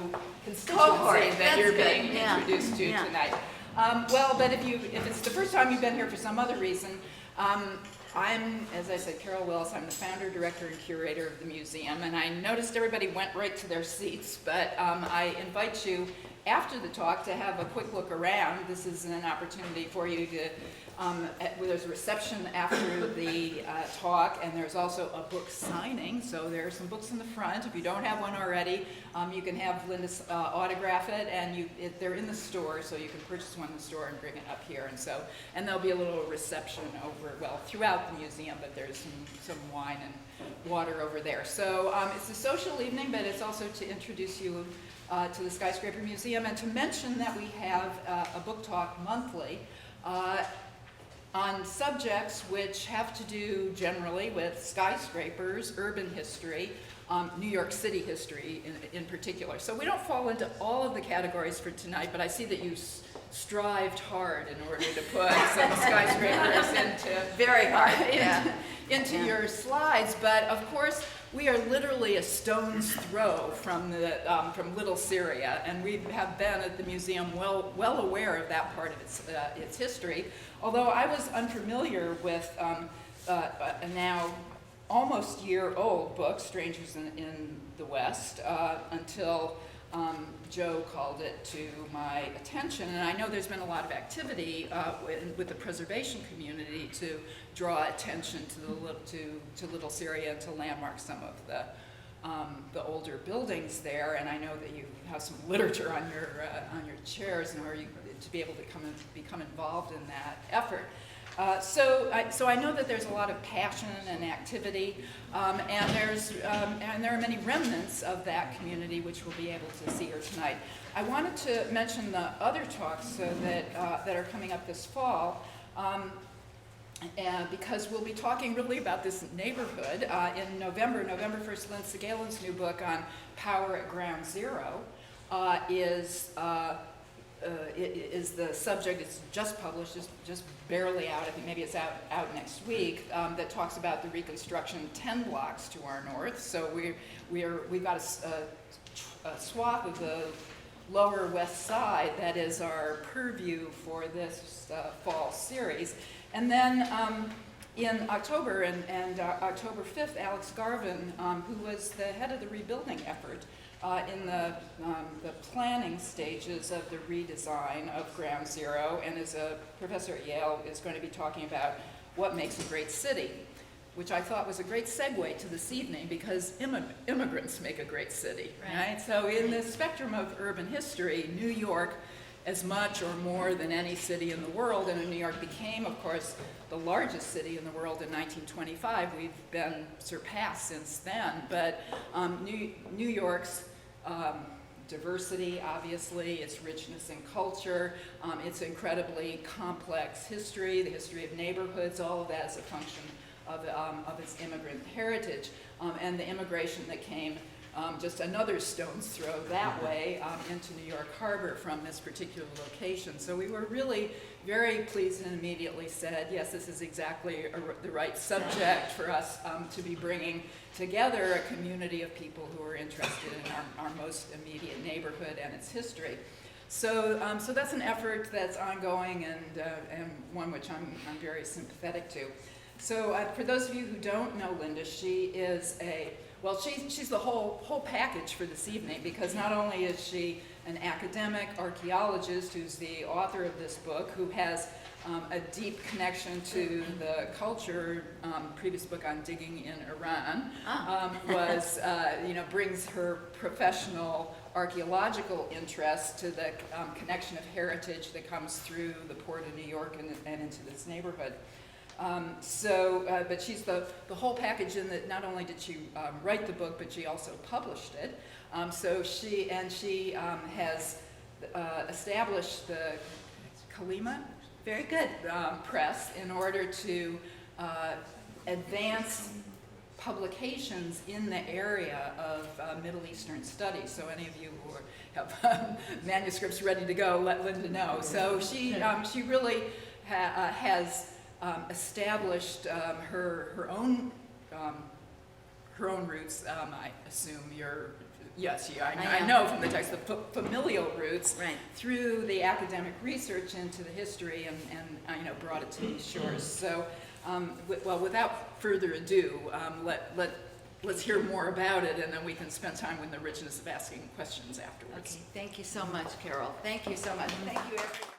Cohort, constituency that that's you're good. being Yeah. introduced to Yeah. tonight. Well, but if it's the first time you've been here for some other reason, I'm, as I said, Carol Wills. I'm the founder, director, and curator of the museum, and I noticed everybody went right to their seats, but I invite you after the talk to have a quick look around. This is an opportunity for you to, there's a reception after the talk, and there's also a book signing, so there are some books in the front. If you don't have one already, you can have Linda autograph it, and they're in the store, so you can purchase one in the store and bring it up here. And there'll be a little reception throughout the museum, but there's some wine and water over there. So it's a social evening, but it's also to introduce you to the Skyscraper Museum, and to mention that we have a book talk monthly on subjects which have to do generally with skyscrapers, urban history, New York City history in particular. So we don't fall into all of the categories for tonight, but I see that you strived hard in order to put some skyscrapers Very hard, into your slides. But of course, we are literally a stone's throw from Little Syria, and we have been at the museum well aware of that part of its history. Although I was unfamiliar with a now almost year-old book, Strangers in the West, until Joe called it to my attention. And I know there's been a lot of activity with the preservation community to draw attention to Little Syria and to landmark some of the older buildings there. And I know that you have some literature on your chairs in order to be able to become involved in that effort. So I know that there's a lot of passion and activity, and there are many remnants of that community which we'll be able to see here tonight. I wanted to mention the other talks that are coming up this fall, because we'll be talking really about this neighborhood. In November 1st, Lynn Segalen's new book on Power at Ground Zero is the subject. It's just published, just barely out. I think maybe it's out next week. That talks about the reconstruction 10 blocks to our north. So we've got a swath of the Lower West Side that is our purview for this fall series. And then in October and October 5th, Alex Garvin, who was the head of the rebuilding effort, in the planning stages of the redesign of Ground Zero, and is a professor at Yale, is going to be talking about what makes a great city, which I thought was a great segue to this evening, because immigrants make a great city, right? So in the spectrum of urban history, New York, as much or more than any city in the world, and New York became, of course, the largest city in the world in 1925. We've been surpassed since then, but New York's diversity, obviously, its richness in culture, its incredibly complex history, the history of neighborhoods, all of that is a function of its immigrant heritage, and the immigration that came just another stone's throw that way into New York Harbor from this particular location. So we were really very pleased and immediately said, yes, this is exactly the right subject for us to be bringing together a community of people who are interested in our most immediate neighborhood and its history. So that's an effort that's ongoing and one which I'm very sympathetic to. So for those of you who don't know Linda, she is she's the whole package for this evening, because not only is she an academic archaeologist who's the author of this book, who has a deep connection to the culture. Previous book on digging in Iran brings her professional archaeological interest to the connection of heritage that comes through the port of New York and into this neighborhood. But she's the whole package in that not only did she write the book, but she also published it. So she has established the Kalimah Press in order to advance publications in the area of Middle Eastern studies. So any of you who have manuscripts ready to go, let Linda know. So she really has established her own roots. I assume you're yes, yeah, I I know from the text, the familial roots Right. through the academic research into the history and brought it to these shores. So, well, without further ado, let's hear more about it, and then we can spend time with the richness of asking questions afterwards. Okay, thank you so much, Carol. Thank you so much. Thank you, everyone.